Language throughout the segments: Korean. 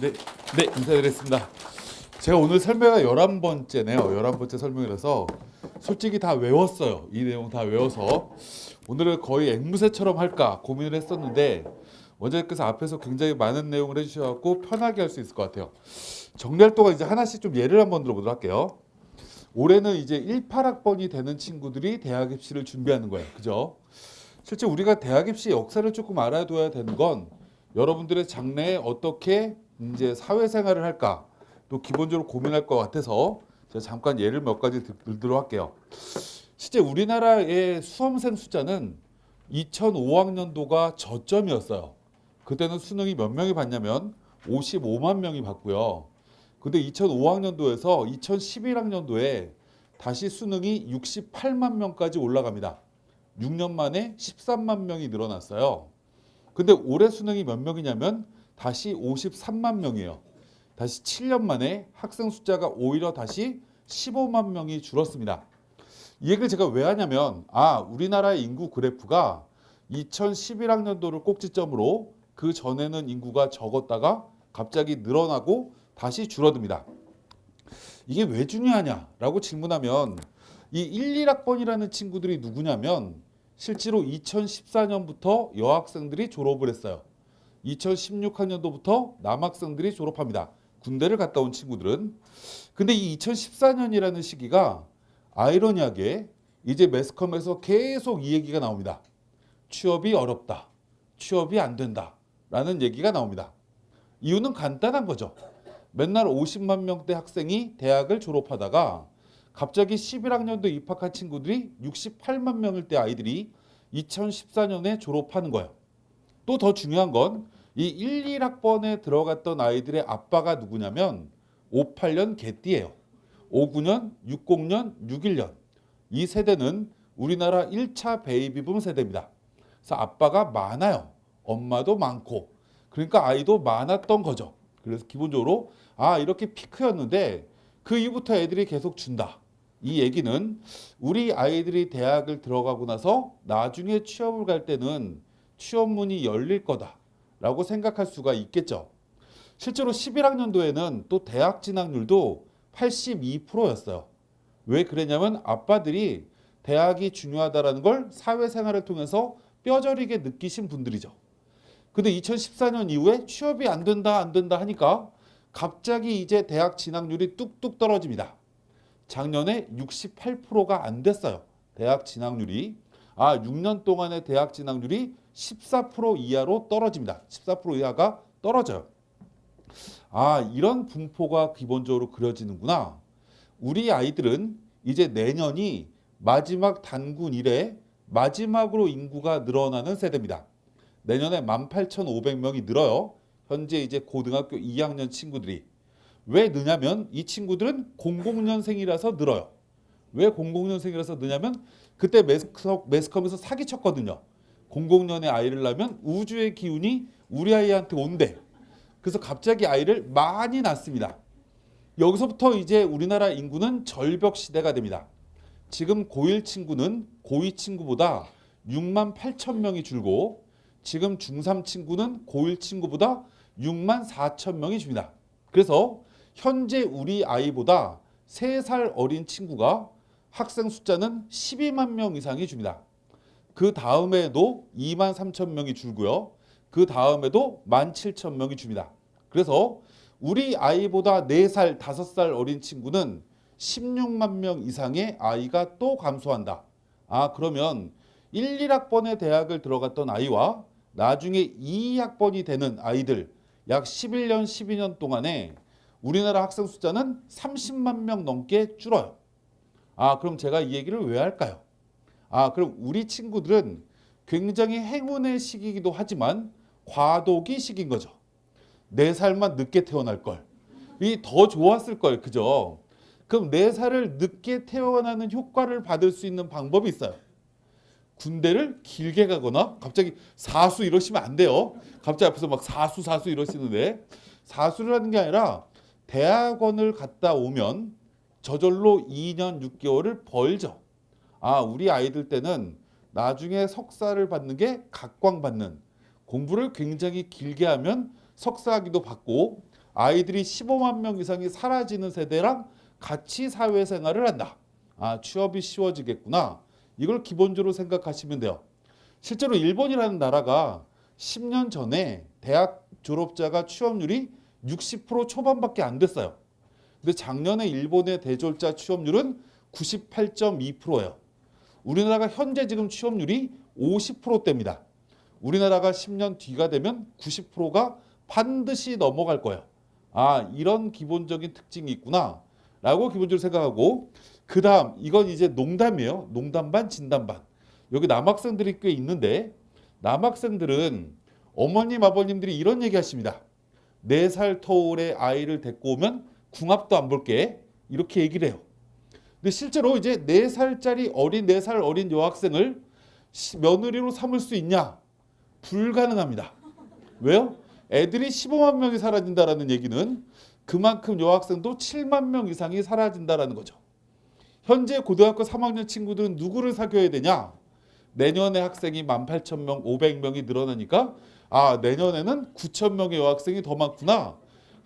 네, 네, 인사드리겠습니다. 제가 오늘 설명가 11번째네요. 11번째 설명이라서 솔직히 다 외웠어요. 이 내용 다 외워서 오늘은 거의 앵무새처럼 할까 고민을 했었는데 원장님께서 앞에서 굉장히 많은 내용을 해주셔서 편하게 할 수 있을 것 같아요. 정리할 동안 이제 하나씩 좀 예를 한번 들어보도록 할게요. 올해는 이제 18학번이 되는 친구들이 대학 입시를 준비하는 거예요. 그죠? 실제 우리가 대학 입시 역사를 조금 알아둬야 되는 건 여러분들의 장래에 어떻게 이제 사회생활을 할까 또 기본적으로 고민할 것 같아서 제가 잠깐 예를 몇 가지 들도록 할게요. 실제 우리나라의 수험생 숫자는 2005학년도가 저점이었어요. 그때는 수능이 몇 명이 봤냐면 55만 명이 봤고요. 근데 2005학년도에서 2011학년도에 다시 수능이 68만 명까지 올라갑니다. 6년 만에 13만 명이 늘어났어요. 근데 올해 수능이 몇 명이냐면 다시 53만 명이에요. 다시 7년 만에 학생 숫자가 오히려 다시 15만 명이 줄었습니다. 이 얘기를 제가 왜 하냐면 우리나라의 인구 그래프가 2011학년도를 꼭지점으로 그 전에는 인구가 적었다가 갑자기 늘어나고 다시 줄어듭니다. 이게 왜 중요하냐라고 질문하면 이 1, 1학번이라는 친구들이 누구냐면 실제로 2014년부터 여학생들이 졸업을 했어요. 2016학년도부터 남학생들이 졸업합니다. 군대를 갔다 온 친구들은. 근데 이 2014년이라는 시기가 아이러니하게 이제 매스컴에서 계속 이 얘기가 나옵니다. 취업이 어렵다. 취업이 안 된다. 라는 얘기가 나옵니다. 이유는 간단한 거죠. 맨날 50만 명대 학생이 대학을 졸업하다가 갑자기 11학년도 입학한 친구들이 68만 명일 때 아이들이 2014년에 졸업하는 거예요. 또 더 중요한 건 이 1, 1학번에 들어갔던 아이들의 아빠가 누구냐면 58년 개띠예요. 59년, 60년, 61년. 이 세대는 우리나라 1차 베이비붐 세대입니다. 그래서 아빠가 많아요. 엄마도 많고. 그러니까 아이도 많았던 거죠. 그래서 기본적으로 이렇게 피크였는데 그 이후부터 애들이 계속 준다. 이 얘기는 우리 아이들이 대학을 들어가고 나서 나중에 취업을 갈 때는 취업문이 열릴 거다라고 생각할 수가 있겠죠. 실제로 11학년도에는 또 대학 진학률도 82%였어요. 왜 그랬냐면 아빠들이 대학이 중요하다라는 걸 사회생활을 통해서 뼈저리게 느끼신 분들이죠. 근데 2014년 이후에 취업이 안 된다 하니까 갑자기 이제 대학 진학률이 뚝뚝 떨어집니다. 작년에 68%가 안 됐어요. 대학 진학률이. 6년 동안의 대학 진학률이 14% 이하로 떨어집니다. 14% 이하가 떨어져요. 이런 분포가 기본적으로 그려지는구나. 우리 아이들은 이제 내년이 마지막 단군 이래 마지막으로 인구가 늘어나는 세대입니다. 내년에 18,500명이 늘어요. 현재 이제 고등학교 2학년 친구들이. 왜 느냐면 이 친구들은 00년생이라서 늘어요. 왜 00년생이라서 느냐면 그때 매스컴에서 사기쳤거든요. 00년에 아이를 낳으면 우주의 기운이 우리 아이한테 온대. 그래서 갑자기 아이를 많이 낳습니다. 여기서부터 이제 우리나라 인구는 절벽 시대가 됩니다. 지금 고1 친구는 고2 친구보다 6만 8천 명이 줄고 지금 중3 친구는 고1 친구보다 6만 4천 명이 줍니다. 그래서 현재 우리 아이보다 3살 어린 친구가 학생 숫자는 12만 명 이상이 줍니다. 그 다음에도 2만 3천 명이 줄고요. 그 다음에도 1만 7천 명이 줍니다. 그래서 우리 아이보다 4살, 5살 어린 친구는 16만 명 이상의 아이가 또 감소한다. 그러면 1, 1학번에 대학을 들어갔던 아이와 나중에 2, 2학번이 되는 아이들 약 11년, 12년 동안에 우리나라 학생 숫자는 30만 명 넘게 줄어요. 그럼 제가 이 얘기를 왜 할까요? 그럼 우리 친구들은 굉장히 행운의 시기이기도 하지만 과도기 시기인 거죠. 4살만 늦게 태어날 걸. 이 더 좋았을 걸. 그죠? 그럼 4살을 늦게 태어나는 효과를 받을 수 있는 방법이 있어요. 군대를 길게 가거나 갑자기 사수 이러시면 안 돼요. 갑자기 앞에서 막 사수 이러시는데 사수를 하는 게 아니라 대학원을 갔다 오면 저절로 2년 6개월을 벌죠. 우리 아이들 때는 나중에 석사를 받는 게 각광받는 공부를 굉장히 길게 하면 석사학위도 받고 아이들이 15만 명 이상이 사라지는 세대랑 같이 사회생활을 한다. 아, 취업이 쉬워지겠구나. 이걸 기본적으로 생각하시면 돼요. 실제로 일본이라는 나라가 10년 전에 대학 졸업자가 취업률이 60% 초반밖에 안 됐어요. 근데 작년에 일본의 대졸자 취업률은 98.2%예요. 우리나라가 현재 지금 취업률이 50%대입니다. 우리나라가 10년 뒤가 되면 90%가 반드시 넘어갈 거예요. 아, 이런 기본적인 특징이 있구나 라고 기본적으로 생각하고, 그 다음 이건 이제 농담이에요. 농담 반 진담 반. 여기 남학생들이 꽤 있는데, 남학생들은 어머님 아버님들이 이런 얘기 하십니다. 4살 터울의 아이를 데리고 오면 궁합도 안 볼게, 이렇게 얘기를 해요. 근데 실제로 이제 4살 어린 여학생을 며느리로 삼을 수 있냐? 불가능합니다. 왜요? 애들이 15만 명이 사라진다라는 얘기는 그만큼 여학생도 7만 명 이상이 사라진다라는 거죠. 현재 고등학교 3학년 친구들은 누구를 사귀어야 되냐? 내년에 학생이 18,000명, 500명이 늘어나니까 아, 내년에는 9,000명의 여학생이 더 많구나.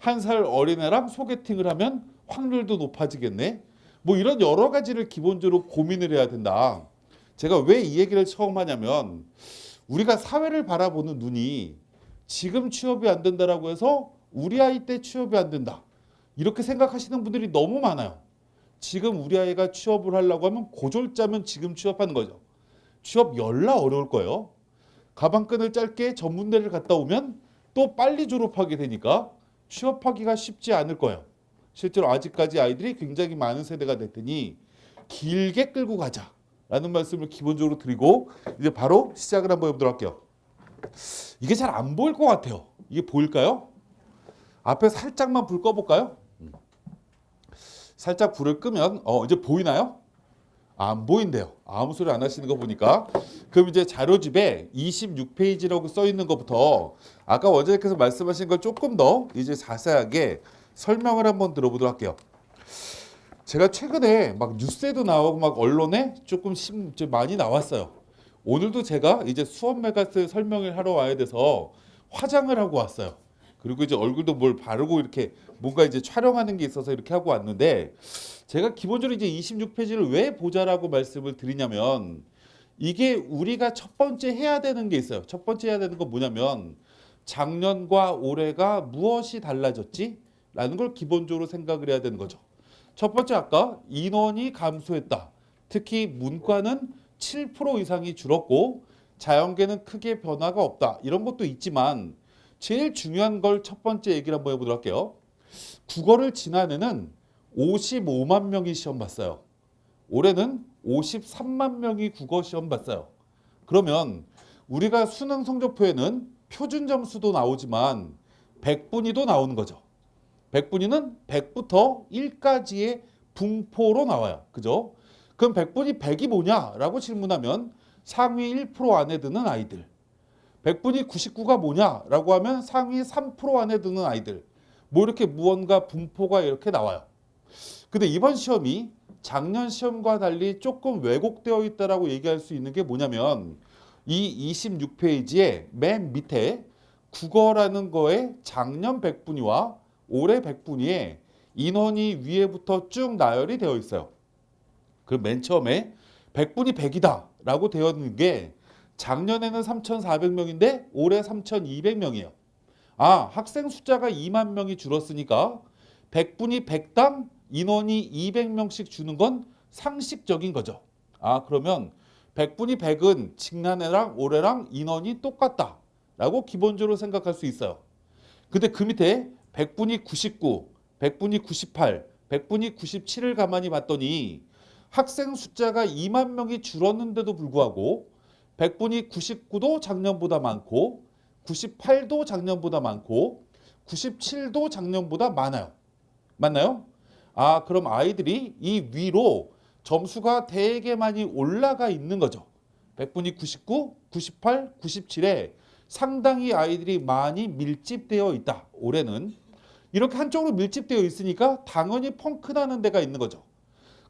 1살 어린애랑 소개팅을 하면 확률도 높아지겠네. 뭐 이런 여러 가지를 기본적으로 고민을 해야 된다. 제가 왜 이 얘기를 처음 하냐면, 우리가 사회를 바라보는 눈이 지금 취업이 안 된다라고 해서 우리 아이 때 취업이 안 된다, 이렇게 생각하시는 분들이 너무 많아요. 지금 우리 아이가 취업을 하려고 하면 고졸자면 지금 취업하는 거죠. 취업 열나 어려울 거예요. 가방끈을 짧게 전문대를 갔다 오면 또 빨리 졸업하게 되니까 취업하기가 쉽지 않을 거예요. 실제로 아직까지 아이들이 굉장히 많은 세대가 됐더니 길게 끌고 가자라는 말씀을 기본적으로 드리고, 이제 바로 시작을 한번 해보도록 할게요. 이게 잘 안 보일 것 같아요. 이게 보일까요? 앞에 살짝만 불 꺼볼까요? 살짝 불을 끄면 이제 보이나요? 안 보인대요. 아무 소리 안 하시는 거 보니까. 그럼 이제 자료집에 26페이지라고 써 있는 것부터 아까 원장님께서 말씀하신 걸 조금 더 이제 자세하게 설명을 한번 들어보도록 할게요. 제가 최근에 막 뉴스에도 나오고 막 언론에 조금 많이 나왔어요. 오늘도 제가 이제 수업 메가스 설명을 하러 와야 돼서 화장을 하고 왔어요. 그리고 이제 얼굴도 뭘 바르고 이렇게 뭔가 이제 촬영하는 게 있어서 이렇게 하고 왔는데, 제가 기본적으로 이제 26페이지를 왜 보자라고 말씀을 드리냐면, 이게 우리가 첫 번째 해야 되는 게 있어요. 첫 번째 해야 되는 건 뭐냐면, 작년과 올해가 무엇이 달라졌지? 라는 걸 기본적으로 생각을 해야 되는 거죠. 첫 번째, 아까 인원이 감소했다. 특히 문과는 7% 이상이 줄었고 자연계는 크게 변화가 없다. 이런 것도 있지만 제일 중요한 걸 첫 번째 얘기를 한번 해보도록 할게요. 국어를 지난해는 55만 명이 시험 봤어요. 올해는 53만 명이 국어 시험 봤어요. 그러면 우리가 수능 성적표에는 표준 점수도 나오지만 백분위도 나오는 거죠. 백분위는 100부터 1까지의 분포로 나와요. 그죠? 그럼 백분위 100이 뭐냐라고 질문하면 상위 1% 안에 드는 아이들. 백분위 99가 뭐냐라고 하면 상위 3% 안에 드는 아이들. 뭐 이렇게 무언가 분포가 이렇게 나와요. 근데 이번 시험이 작년 시험과 달리 조금 왜곡되어 있다라고 얘기할 수 있는 게 뭐냐면, 이 26페이지에 맨 밑에 국어라는 거에 작년 백분위와 올해 백분위에 인원이 위에부터 쭉 나열이 되어 있어요. 그럼 맨 처음에 백분위 100이다 라고 되어 있는 게 작년에는 3,400명인데 올해 3,200명이에요. 아, 학생 숫자가 2만 명이 줄었으니까 백분위 100당 인원이 200명씩 주는 건 상식적인 거죠. 아, 그러면 백분위 100은 지난해랑 올해랑 인원이 똑같다 라고 기본적으로 생각할 수 있어요. 근데 그 밑에 백분위 99, 백분위 98, 백분위 97을 가만히 봤더니 학생 숫자가 2만 명이 줄었는데도 불구하고 백분위 99도 작년보다 많고 98도 작년보다 많고 97도 작년보다 많아요. 맞나요? 아, 그럼 아이들이 이 위로 점수가 되게 많이 올라가 있는 거죠. 백분위 99, 98, 97에 상당히 아이들이 많이 밀집되어 있다. 올해는 이렇게 한쪽으로 밀집되어 있으니까 당연히 펑크 나는 데가 있는 거죠.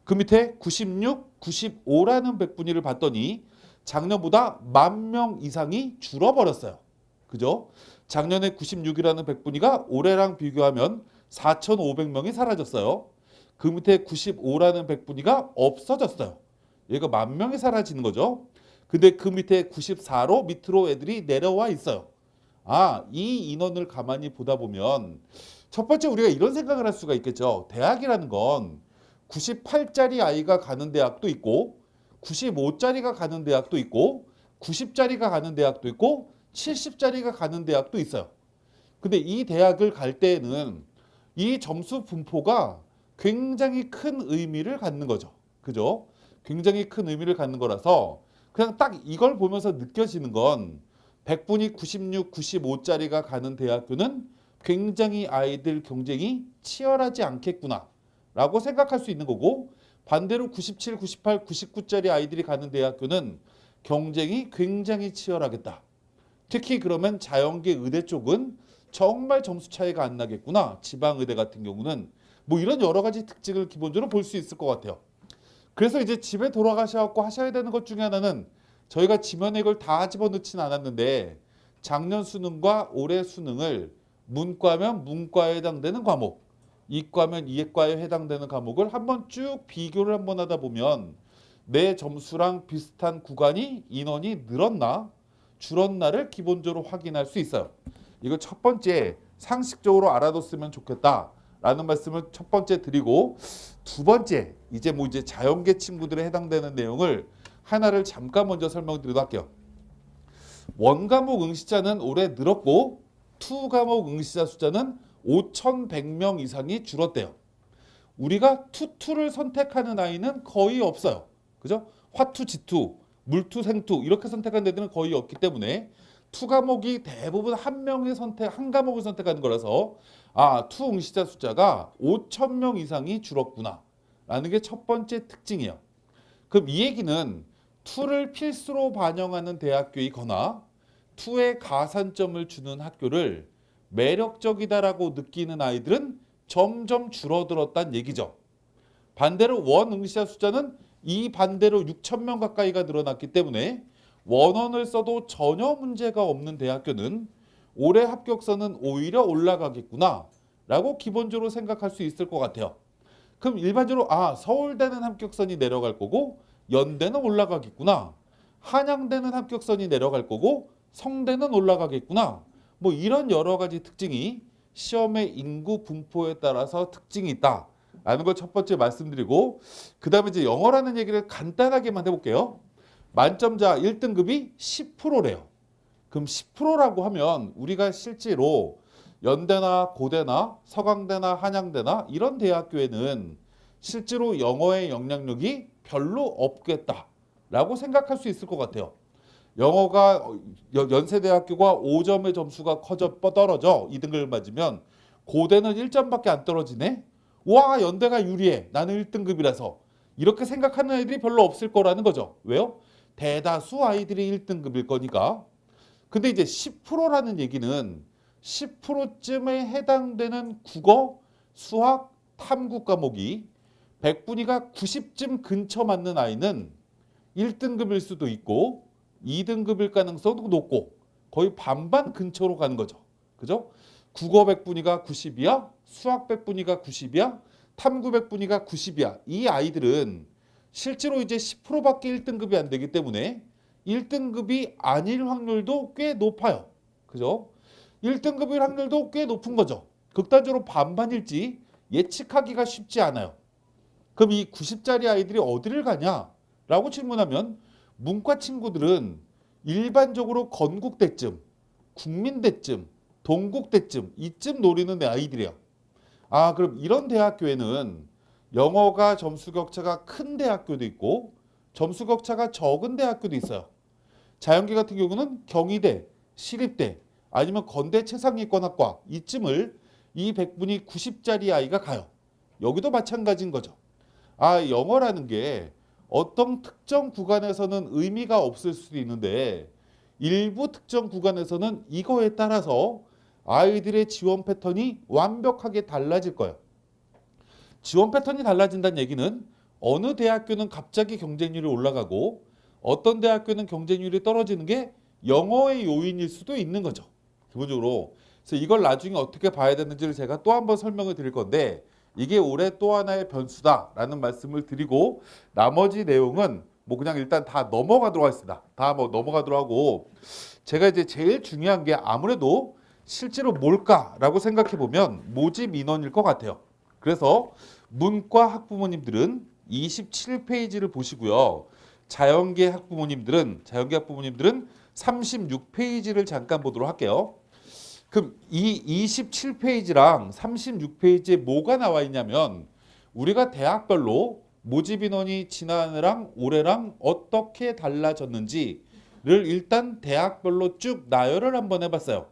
그 밑에 96, 95라는 백분위를 봤더니 작년보다 10,000명 이상이 줄어버렸어요. 그죠? 작년에 96이라는 백분위가 올해랑 비교하면 4,500명이 사라졌어요. 그 밑에 95라는 백분위가 없어졌어요. 얘가 10,000명이 사라지는 거죠. 근데 그 밑에 94로 밑으로 애들이 내려와 있어요. 이 인원을 가만히 보다 보면 첫 번째 우리가 이런 생각을 할 수가 있겠죠. 대학이라는 건 98짜리 아이가 가는 대학도 있고 95짜리가 가는 대학도 있고 90짜리가 가는 대학도 있고 70짜리가 가는 대학도 있어요. 근데 이 대학을 갈 때에는 이 점수 분포가 굉장히 큰 의미를 갖는 거죠. 그죠? 굉장히 큰 의미를 갖는 거라서 그냥 딱 이걸 보면서 느껴지는 건 100분이 96, 95짜리가 가는 대학교는 굉장히 아이들 경쟁이 치열하지 않겠구나 라고 생각할 수 있는 거고, 반대로 97, 98, 99짜리 아이들이 가는 대학교는 경쟁이 굉장히 치열하겠다. 특히 그러면 자연계 의대 쪽은 정말 점수 차이가 안 나겠구나. 지방의대 같은 경우는 뭐 이런 여러 가지 특징을 기본적으로 볼 수 있을 것 같아요. 그래서 이제 집에 돌아가셔서 하셔야 되는 것 중에 하나는, 저희가 지면에 이걸 다 집어넣지는 않았는데 작년 수능과 올해 수능을 문과면 문과에 해당되는 과목, 이과면 이과에 해당되는 과목을 한번 쭉 비교를 한번 하다 보면 내 점수랑 비슷한 구간이 인원이 늘었나 줄었나를 기본적으로 확인할 수 있어요. 이거 첫 번째 상식적으로 알아뒀으면 좋겠다라는 말씀을 첫 번째 드리고, 두 번째 이제 자연계 친구들에 해당되는 내용을 하나를 잠깐 먼저 설명드리도록 할게요. 원 과목 응시자는 올해 늘었고 투 과목 응시자 숫자는 5,100명 이상이 줄었대요. 우리가 투투를 선택하는 아이는 거의 없어요. 그죠? 화투, 지투, 물투, 생투 이렇게 선택하는 애들은 거의 없기 때문에 투 과목이 대부분 한 과목을 선택하는 거라서 투 응시자 숫자가 5,000명 이상이 줄었구나 라는 게 첫 번째 특징이에요. 그럼 이 얘기는 투를 필수로 반영하는 대학교이거나 투에 가산점을 주는 학교를 매력적이다라고 느끼는 아이들은 점점 줄어들었다는 얘기죠. 반대로 원 응시자 숫자는 이 반대로 6,000명 가까이가 늘어났기 때문에 원원을 써도 전혀 문제가 없는 대학교는 올해 합격선은 오히려 올라가겠구나 라고 기본적으로 생각할 수 있을 것 같아요. 그럼 일반적으로 서울대는 합격선이 내려갈 거고 연대는 올라가겠구나, 한양대는 합격선이 내려갈 거고 성대는 올라가겠구나, 뭐 이런 여러 가지 특징이 시험의 인구 분포에 따라서 특징이 있다 라는 걸 첫 번째 말씀드리고, 그 다음에 이제 영어라는 얘기를 간단하게만 해볼게요. 만점자 1등급이 10%래요. 그럼 10%라고 하면 우리가 실제로 연대나 고대나 서강대나 한양대나 이런 대학교에는 실제로 영어의 영향력이 별로 없겠다라고 생각할 수 있을 것 같아요. 영어가 연세대학교가 5점의 점수가 떨어져 2등급을 맞으면 고대는 1점밖에 안 떨어지네? 와, 연대가 유리해. 나는 1등급이라서. 이렇게 생각하는 아이들이 별로 없을 거라는 거죠. 왜요? 대다수 아이들이 1등급일 거니까. 근데 이제 10%라는 얘기는 10%쯤에 해당되는 국어, 수학, 탐구 과목이 100분위가 90쯤 근처 맞는 아이는 1등급일 수도 있고 2등급일 가능성도 높고 거의 반반 근처로 가는 거죠. 그죠? 국어 100분위가 90이야, 수학 100분위가 90이야, 탐구 100분위가 90이야. 이 아이들은 실제로 이제 10%밖에 1등급이 안 되기 때문에 1등급이 아닐 확률도 꽤 높아요. 그죠? 1등급일 확률도 꽤 높은 거죠. 극단적으로 반반일지 예측하기가 쉽지 않아요. 그럼 이 90짜리 아이들이 어디를 가냐라고 질문하면 문과 친구들은 일반적으로 건국대쯤, 국민대쯤, 동국대쯤 이쯤 노리는 아이들이에요. 그럼 이런 대학교에는 영어가 점수 격차가 큰 대학교도 있고 점수 격차가 적은 대학교도 있어요. 자연계 같은 경우는 경희대, 시립대 아니면 건대 최상위권학과 이쯤을 이 100분이 90짜리 아이가 가요. 여기도 마찬가지인 거죠. 영어라는 게 어떤 특정 구간에서는 의미가 없을 수도 있는데 일부 특정 구간에서는 이거에 따라서 아이들의 지원 패턴이 완벽하게 달라질 거예요. 지원 패턴이 달라진다는 얘기는 어느 대학교는 갑자기 경쟁률이 올라가고 어떤 대학교는 경쟁률이 떨어지는 게 영어의 요인일 수도 있는 거죠. 기본적으로. 그래서 이걸 나중에 어떻게 봐야 되는지를 제가 또 한번 설명을 드릴 건데 이게 올해 또 하나의 변수다라는 말씀을 드리고 나머지 내용은 뭐 그냥 일단 다 넘어가도록 하겠습니다. 다 뭐 넘어가도록 하고 제가 이제 제일 중요한 게 아무래도 실제로 뭘까라고 생각해 보면 모집 인원일 것 같아요. 그래서 문과 학부모님들은 27페이지를 보시고요. 자연계 학부모님들은 36페이지를 잠깐 보도록 할게요. 그럼 이 27페이지랑 36페이지에 뭐가 나와 있냐면 우리가 대학별로 모집 인원이 지난해랑 올해랑 어떻게 달라졌는지를 일단 대학별로 쭉 나열을 한번 해봤어요.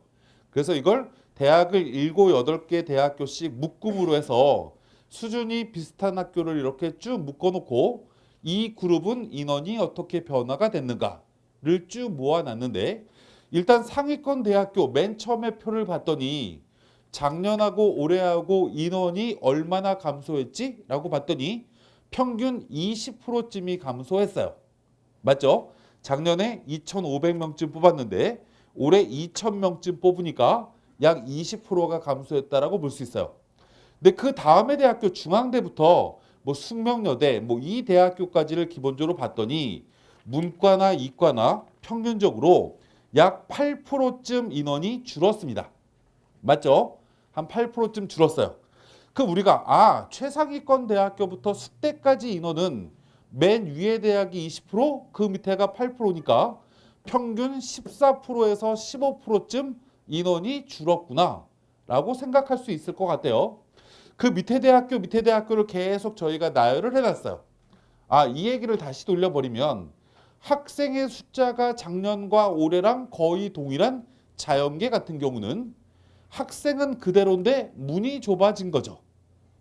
그래서 이걸 대학을 7, 8개 대학교씩 묶음으로 해서 수준이 비슷한 학교를 이렇게 쭉 묶어놓고 이 그룹은 인원이 어떻게 변화가 됐는가를 쭉 모아놨는데 일단 상위권 대학교 맨 처음에 표를 봤더니 작년하고 올해하고 인원이 얼마나 감소했지? 라고 봤더니 평균 20%쯤이 감소했어요. 맞죠? 작년에 2,500명쯤 뽑았는데 올해 2,000명쯤 뽑으니까 약 20%가 감소했다라고 볼 수 있어요. 근데 그 다음에 대학교 중앙대부터 뭐 숙명여대 뭐 이 대학교까지를 기본적으로 봤더니 문과나 이과나 평균적으로 약 8%쯤 인원이 줄었습니다. 맞죠? 한 8%쯤 줄었어요. 그럼 우리가 최상위권 대학교부터 숙대까지 인원은 맨 위에 대학이 20%, 그 밑에가 8%니까 평균 14%에서 15%쯤 인원이 줄었구나 라고 생각할 수 있을 것 같아요. 그 밑에 대학교를 계속 저희가 나열을 해놨어요. 이 얘기를 다시 돌려버리면 학생의 숫자가 작년과 올해랑 거의 동일한 자연계 같은 경우는 학생은 그대로인데 문이 좁아진 거죠.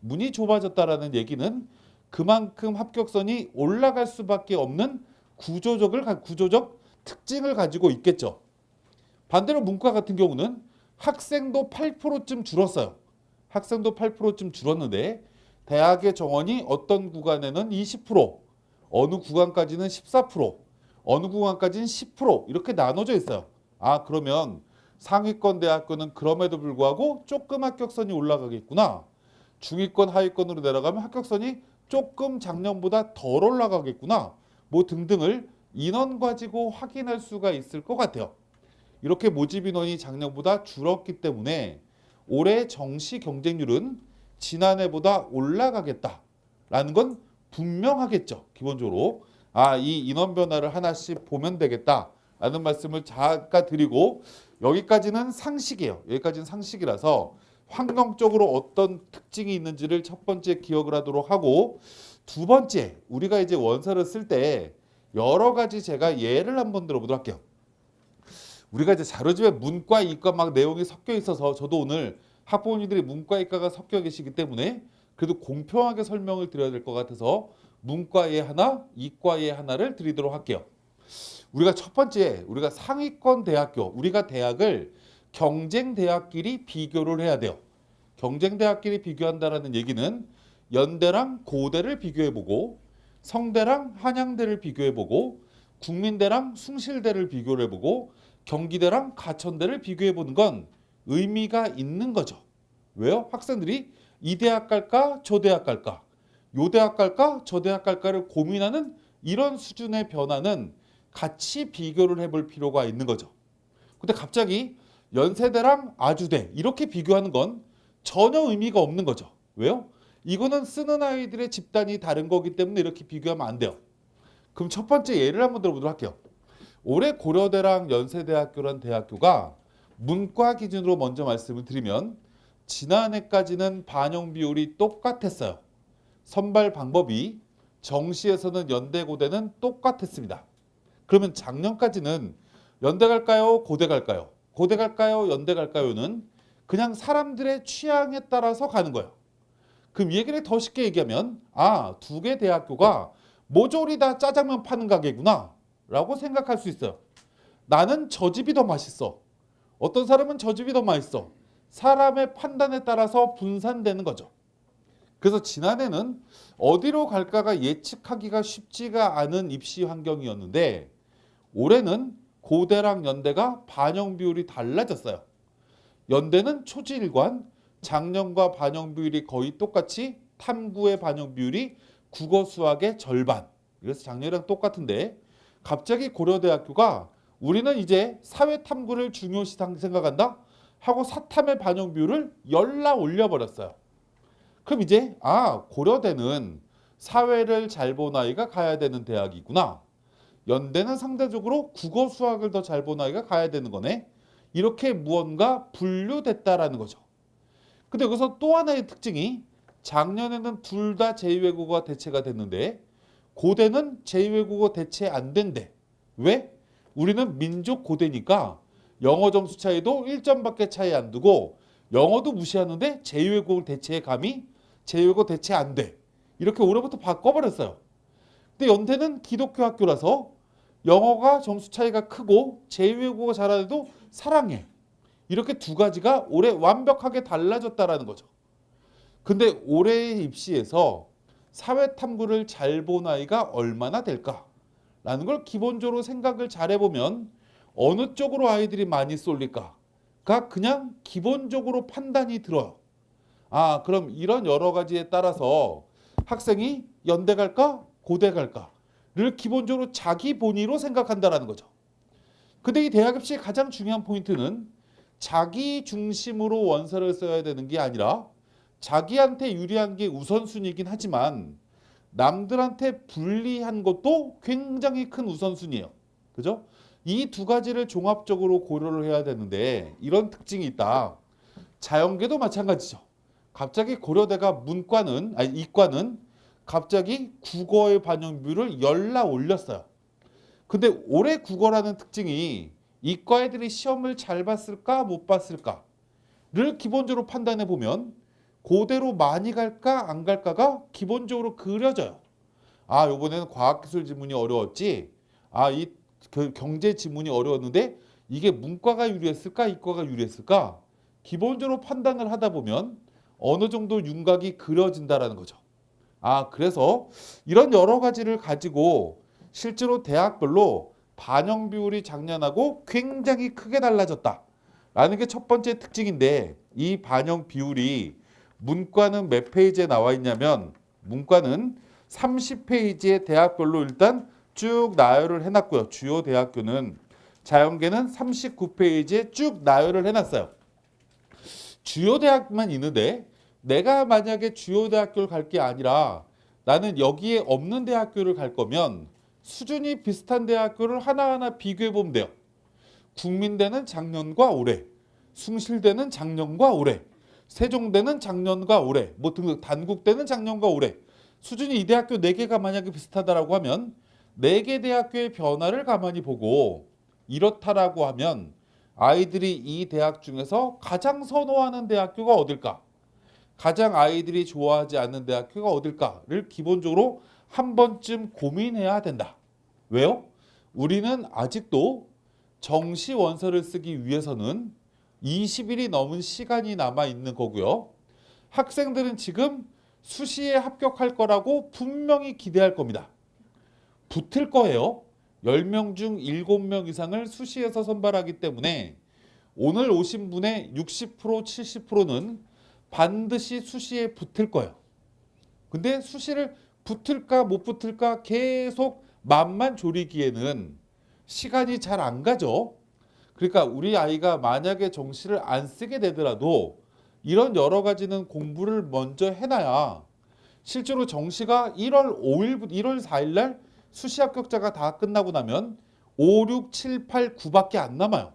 문이 좁아졌다라는 얘기는 그만큼 합격선이 올라갈 수밖에 없는 구조적 특징을 가지고 있겠죠. 반대로 문과 같은 경우는 학생도 8%쯤 줄었어요. 학생도 8%쯤 줄었는데 대학의 정원이 어떤 구간에는 20%, 어느 구간까지는 14%, 어느 구간까지는 10% 이렇게 나눠져 있어요. 그러면 상위권 대학교는 그럼에도 불구하고 조금 합격선이 올라가겠구나. 중위권, 하위권으로 내려가면 합격선이 조금 작년보다 덜 올라가겠구나. 뭐 등등을 인원 가지고 확인할 수가 있을 것 같아요. 이렇게 모집 인원이 작년보다 줄었기 때문에 올해 정시 경쟁률은 지난해보다 올라가겠다라는 건 분명하겠죠. 기본적으로 이 인원 변화를 하나씩 보면 되겠다라는 말씀을 잠깐 드리고 여기까지는 상식이에요. 여기까지는 상식이라서 환경적으로 어떤 특징이 있는지를 첫 번째 기억을 하도록 하고 두 번째 우리가 이제 원서를 쓸 때 여러 가지 제가 예를 한번 들어보도록 할게요. 우리가 이제 자료집에 문과, 이과 막 내용이 섞여 있어서 저도 오늘 학부모님들이 문과, 이과가 섞여 계시기 때문에 그래도 공평하게 설명을 드려야 될 것 같아서 문과에 하나, 이과에 하나를 드리도록 할게요. 우리가 첫 번째, 우리가 상위권 대학교, 우리가 대학을 경쟁 대학끼리 비교를 해야 돼요. 경쟁 대학끼리 비교한다는 얘기는 연대랑 고대를 비교해보고 성대랑 한양대를 비교해보고 국민대랑 숭실대를 비교를 해보고 경기대랑 가천대를 비교해보는 건 의미가 있는 거죠. 왜요? 학생들이 이 대학 갈까 저 대학 갈까 요 대학 갈까 저 대학 갈까를 고민하는 이런 수준의 변화는 같이 비교를 해볼 필요가 있는 거죠. 근데 갑자기 연세대랑 아주대 이렇게 비교하는 건 전혀 의미가 없는 거죠. 왜요? 이거는 쓰는 아이들의 집단이 다른 거기 때문에 이렇게 비교하면 안 돼요. 그럼 첫 번째 예를 한번 들어보도록 할게요. 올해 고려대랑 연세대학교란 대학교가 문과 기준으로 먼저 말씀을 드리면 지난해까지는 반영 비율이 똑같았어요. 선발 방법이 정시에서는 연대 고대는 똑같았습니다. 그러면 작년까지는 연대 갈까요? 고대 갈까요? 고대 갈까요? 연대 갈까요?는 그냥 사람들의 취향에 따라서 가는 거예요. 그럼 이 얘기를 더 쉽게 얘기하면 두 개 대학교가 모조리 다 짜장면 파는 가게구나 라고 생각할 수 있어요. 나는 저 집이 더 맛있어. 어떤 사람은 저 집이 더 맛있어. 사람의 판단에 따라서 분산되는 거죠. 그래서 지난해는 어디로 갈까가 예측하기가 쉽지가 않은 입시 환경이었는데 올해는 고대랑 연대가 반영 비율이 달라졌어요. 연대는 초지일관, 작년과 반영 비율이 거의 똑같이 탐구의 반영 비율이 국어 수학의 절반. 그래서 작년이랑 똑같은데 갑자기 고려대학교가 우리는 이제 사회 탐구를 중요시 생각한다 하고 사탐의 반영 비율을 열라 올려버렸어요. 그럼 이제 고려대는 사회를 잘 본 아이가 가야 되는 대학이구나. 연대는 상대적으로 국어 수학을 더 잘 본 아이가 가야 되는 거네. 이렇게 무언가 분류됐다라는 거죠. 근데 여기서 또 하나의 특징이 작년에는 둘 다 제2외국어가 대체가 됐는데 고대는 제2외국어 대체 안 된대. 왜? 우리는 민족 고대니까 영어 점수 차이도 1점밖에 차이 안 두고 영어도 무시하는데 제2외국어를 대체해 감히 제2외국어 대체 안 돼. 이렇게 올해부터 바꿔버렸어요. 근데 연대는 기독교 학교라서 영어가 점수 차이가 크고 제2외국어 잘하는 애도 사랑해. 이렇게 두 가지가 올해 완벽하게 달라졌다라는 거죠. 근데 올해의 입시에서 사회 탐구를 잘 본 아이가 얼마나 될까라는 걸 기본적으로 생각을 잘 해보면 어느 쪽으로 아이들이 많이 쏠릴까가 그냥 기본적으로 판단이 들어요. 그럼 이런 여러 가지에 따라서 학생이 연대 갈까 고대 갈까를 기본적으로 자기 본위로 생각한다라는 거죠. 근데 이 대학 입시의 가장 중요한 포인트는 자기 중심으로 원서를 써야 되는 게 아니라 자기한테 유리한 게 우선순위이긴 하지만 남들한테 불리한 것도 굉장히 큰 우선순위예요. 그죠? 이 두 가지를 종합적으로 고려를 해야 되는데 이런 특징이 있다. 자연계도 마찬가지죠. 갑자기 고려대가 이과는 갑자기 국어의 반영 비율을 열라 올렸어요. 근데 올해 국어라는 특징이 이과 애들이 시험을 잘 봤을까 못 봤을까를 기본적으로 판단해 보면 고대로 많이 갈까 안 갈까가 기본적으로 그려져요. 요번에는 과학기술 지문이 어려웠지. 이 경제 지문이 어려웠는데 이게 문과가 유리했을까 이과가 유리했을까 기본적으로 판단을 하다 보면 어느 정도 윤곽이 그려진다라는 거죠. 그래서 이런 여러 가지를 가지고 실제로 대학별로 반영 비율이 작년하고 굉장히 크게 달라졌다라는 게 첫 번째 특징인데 이 반영 비율이 문과는 몇 페이지에 나와 있냐면 문과는 30페이지에 대학별로 일단 쭉 나열을 해놨고요. 주요 대학교는 자연계는 39페이지에 쭉 나열을 해놨어요. 주요 대학만 있는데 내가 만약에 주요 대학교를 갈 게 아니라 나는 여기에 없는 대학교를 갈 거면 수준이 비슷한 대학교를 하나하나 비교해 보면 돼요. 국민대는 작년과 올해, 숭실대는 작년과 올해, 세종대는 작년과 올해, 단국대는 작년과 올해. 수준이 이 대학교 4개가 만약에 비슷하다라고 하면 4개 대학교의 변화를 가만히 보고 이렇다라고 하면 아이들이 이 대학 중에서 가장 선호하는 대학교가 어딜까? 가장 아이들이 좋아하지 않는 대학교가 어딜까를 기본적으로 한 번쯤 고민해야 된다. 왜요? 우리는 아직도 정시 원서를 쓰기 위해서는 20일이 넘은 시간이 남아 있는 거고요. 학생들은 지금 수시에 합격할 거라고 분명히 기대할 겁니다. 붙을 거예요. 10명 중 7명 이상을 수시에서 선발하기 때문에 오늘 오신 분의 60%, 70%는 반드시 수시에 붙을 거예요. 근데 수시를 붙을까 못 붙을까 계속 맘만 졸이기에는 시간이 잘 안 가죠. 그러니까 우리 아이가 만약에 정시를 안 쓰게 되더라도 이런 여러 가지는 공부를 먼저 해놔야 실제로 정시가 1월 5일부터 1월 4일 날 수시 합격자가 다 끝나고 나면 5, 6, 7, 8, 9밖에 안 남아요.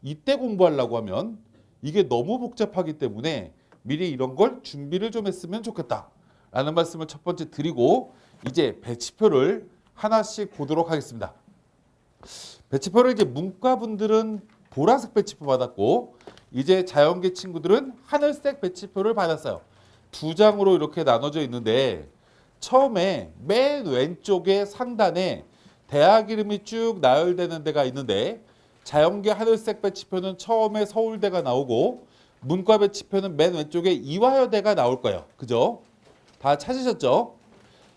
이때 공부하려고 하면 이게 너무 복잡하기 때문에 미리 이런 걸 준비를 좀 했으면 좋겠다 라는 말씀을 첫 번째 드리고 이제 배치표를 하나씩 보도록 하겠습니다. 배치표를 이제 문과분들은 보라색 배치표 받았고 이제 자연계 친구들은 하늘색 배치표를 받았어요. 2장으로 이렇게 나눠져 있는데 처음에 맨 왼쪽에 상단에 대학 이름이 쭉 나열되는 데가 있는데 자연계 하늘색 배치표는 처음에 서울대가 나오고 문과 배치표는 맨 왼쪽에 이화여대가 나올 거예요. 그죠? 다 찾으셨죠?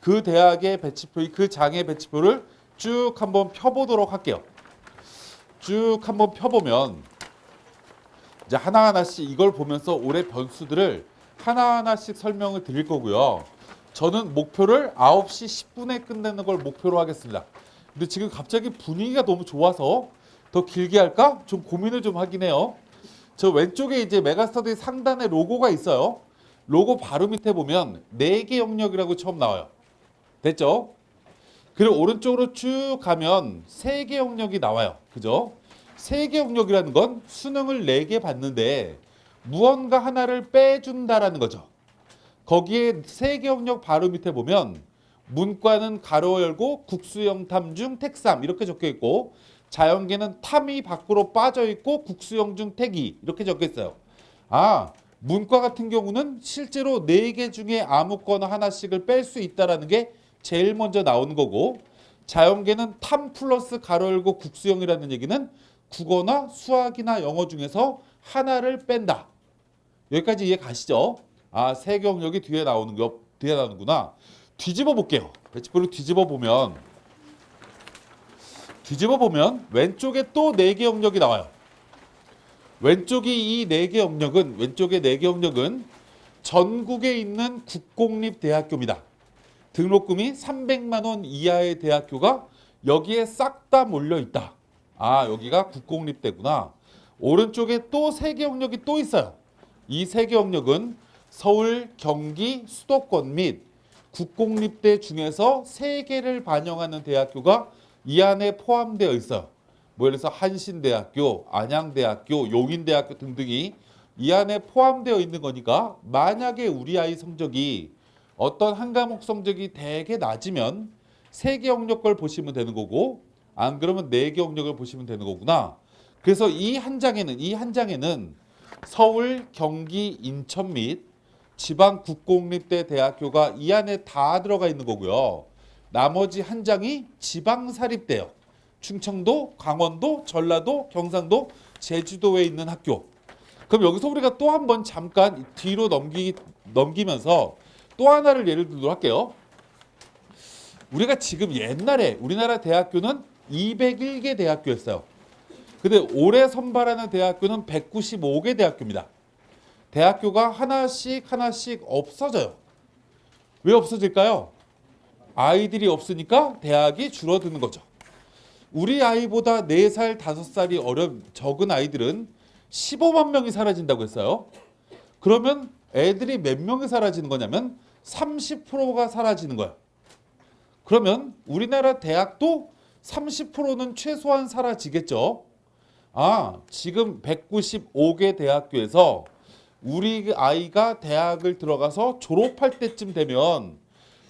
그 대학의 배치표, 그 장의 배치표를 쭉 한번 펴보도록 할게요. 쭉 한번 펴보면 이제 하나하나씩 이걸 보면서 올해 변수들을 하나하나씩 설명을 드릴 거고요. 저는 목표를 9시 10분에 끝내는 걸 목표로 하겠습니다. 근데 지금 갑자기 분위기가 너무 좋아서 더 길게 할까? 좀 고민을 좀 하긴 해요. 저 왼쪽에 이제 메가스터디 상단에 로고가 있어요. 로고 바로 밑에 보면 4개 영역이라고 처음 나와요. 됐죠? 그리고 오른쪽으로 쭉 가면 3개 영역이 나와요. 그죠? 3개 영역이라는 건 수능을 4개 받는데 무언가 하나를 빼준다라는 거죠. 거기에 3개 영역 바로 밑에 보면 문과는 가로 열고 국수형 탐 중 택3 이렇게 적혀 있고 자연계는 탐이 밖으로 빠져 있고 국수형 중 택2 이렇게 적혀 있어요. 아, 문과 같은 경우는 실제로 4개 중에 아무거나 하나씩을 뺄 수 있다라는 게 제일 먼저 나오는 거고 자연계는 탐 플러스 가로 열고 국수형이라는 얘기는 국어나 수학이나 영어 중에서 하나를 뺀다. 여기까지 이해 가시죠? 아, 3개 영역이 뒤에 나오는구나. 뒤집어 볼게요. 배치표를 뒤집어 보면 왼쪽에 또 4개 영역이 나와요. 왼쪽의 4개 영역은 전국에 있는 국공립대학교입니다. 등록금이 300만 원 이하의 대학교가 여기에 싹 다 몰려 있다. 아, 여기가 국공립대구나. 오른쪽에 또 3개 영역이 또 있어요. 이 3개 영역은 서울, 경기, 수도권 및 국공립대 중에서 3개를 반영하는 대학교가 이 안에 포함되어 있어요. 뭐 예를 들어서 한신대학교, 안양대학교, 용인대학교 등등이 이 안에 포함되어 있는 거니까 만약에 우리 아이 성적이 어떤 한 과목 성적이 되게 낮으면 3개 영역 걸 보시면 되는 거고 안 그러면 4개 영역을 보시면 되는 거구나. 그래서 이 한 장에는 서울, 경기, 인천 및 지방 국공립대 대학교가 이 안에 다 들어가 있는 거고요. 나머지 한 장이 지방사립대요. 충청도, 강원도, 전라도, 경상도, 제주도에 있는 학교. 그럼 여기서 우리가 또 한 번 잠깐 뒤로 넘기면서 또 하나를 예를 들도록 할게요. 우리가 지금 옛날에 우리나라 대학교는 201개 대학교였어요. 근데 올해 선발하는 대학교는 195개 대학교입니다. 대학교가 하나씩 없어져요. 왜 없어질까요? 아이들이 없으니까 대학이 줄어드는 거죠. 우리 아이보다 4살, 5살이 적은 아이들은 15만 명이 사라진다고 했어요. 그러면 애들이 몇 명이 사라지는 거냐면 30%가 사라지는 거예요. 그러면 우리나라 대학도 30%는 최소한 사라지겠죠. 아, 지금 195개 대학교에서 우리 아이가 대학을 들어가서 졸업할 때쯤 되면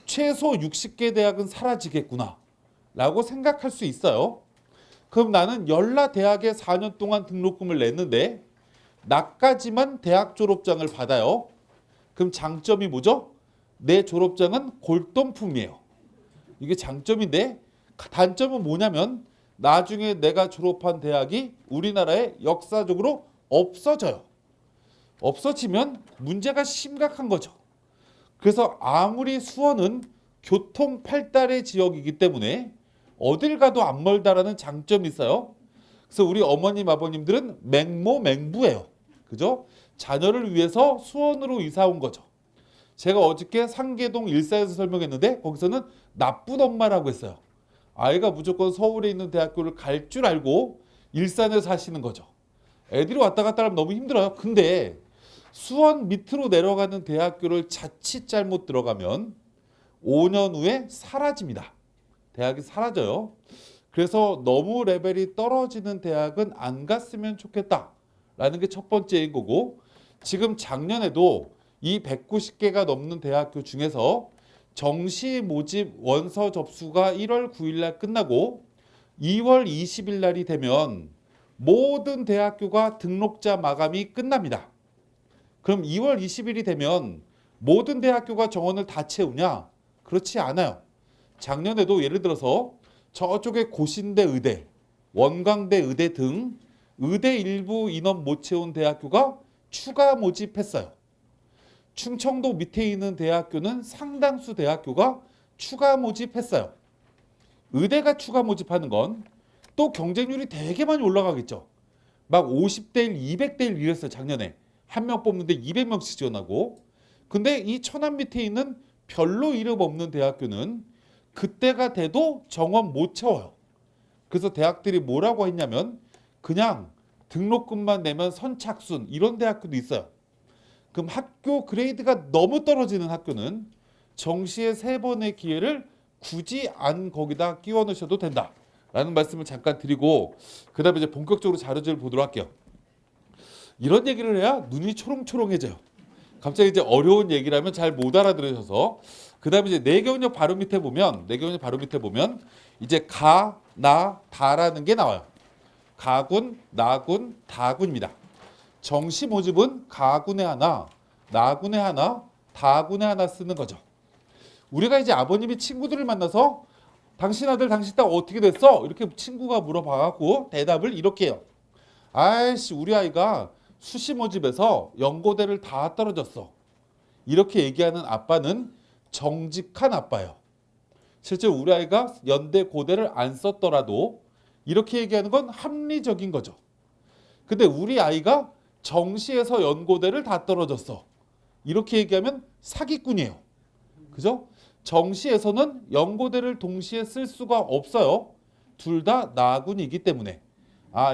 최소 60개 대학은 사라지겠구나 라고 생각할 수 있어요. 그럼 나는 열라 대학에 4년 동안 등록금을 냈는데 나까지만 대학 졸업장을 받아요. 그럼 장점이 뭐죠? 내 졸업장은 골동품이에요. 이게 장점인데 단점은 뭐냐면 나중에 내가 졸업한 대학이 우리나라에 역사적으로 없어져요. 없어지면 문제가 심각한 거죠. 그래서 아무리 수원은 교통 발달의 지역이기 때문에 어딜 가도 안 멀다라는 장점이 있어요. 그래서 우리 어머님 아버님들은 맹모맹부예요. 그죠? 자녀를 위해서 수원으로 이사 온 거죠. 제가 어저께 상계동 일사에서 설명했는데 거기서는 나쁜 엄마라고 했어요. 아이가 무조건 서울에 있는 대학교를 갈 줄 알고 일산에 사시는 거죠. 애들이 왔다 갔다 하면 너무 힘들어요. 근데 수원 밑으로 내려가는 대학교를 자칫 잘못 들어가면 5년 후에 사라집니다. 대학이 사라져요. 그래서 너무 레벨이 떨어지는 대학은 안 갔으면 좋겠다라는 게 첫 번째인 거고 지금 작년에도 이 190개가 넘는 대학교 중에서 정시 모집 원서 접수가 1월 9일 날 끝나고 2월 20일 날이 되면 모든 대학교가 등록자 마감이 끝납니다. 그럼 2월 20일이 되면 모든 대학교가 정원을 다 채우냐? 그렇지 않아요. 작년에도 예를 들어서 저쪽에 고신대 의대, 원광대 의대 등 의대 일부 인원 못 채운 대학교가 추가 모집했어요. 충청도 밑에 있는 대학교는 상당수 대학교가 추가 모집했어요. 의대가 추가 모집하는 건 또 경쟁률이 되게 많이 올라가겠죠. 막 50대 1, 200대 1 이랬어요. 작년에. 한 명 뽑는데 200명씩 지원하고. 근데 이 천안 밑에 있는 별로 이름 없는 대학교는 그때가 돼도 정원 못 채워요. 그래서 대학들이 뭐라고 했냐면 그냥 등록금만 내면 선착순 이런 대학교도 있어요. 그럼 학교 그레이드가 너무 떨어지는 학교는 정시에 3번의 기회를 굳이 안 거기다 끼워 넣으셔도 된다라는 말씀을 잠깐 드리고 그다음에 이제 본격적으로 자료들을 보도록 할게요. 이런 얘기를 해야 눈이 초롱초롱해져요. 갑자기 이제 어려운 얘기라면 잘 못 알아들으셔서 그다음에 이제 내경력 바로 밑에 보면 이제 가, 나, 다라는 게 나와요. 가군, 나군, 다군입니다. 정시 모집은 가군에 하나, 나군에 하나, 다군에 하나 쓰는 거죠. 우리가 이제 아버님이 친구들을 만나서 당신 아들, 당신 딸 어떻게 됐어? 이렇게 친구가 물어봐갖고 대답을 이렇게 해요. 아이씨, 우리 아이가 수시 모집에서 연고대를 다 떨어졌어. 이렇게 얘기하는 아빠는 정직한 아빠예요. 실제 우리 아이가 연대 고대를 안 썼더라도 이렇게 얘기하는 건 합리적인 거죠. 근데 우리 아이가 정시에서 연고대를 다 떨어졌어. 이렇게 얘기하면 사기꾼이에요. 그죠? 정시에서는 연고대를 동시에 쓸 수가 없어요. 둘 다 나군이기 때문에.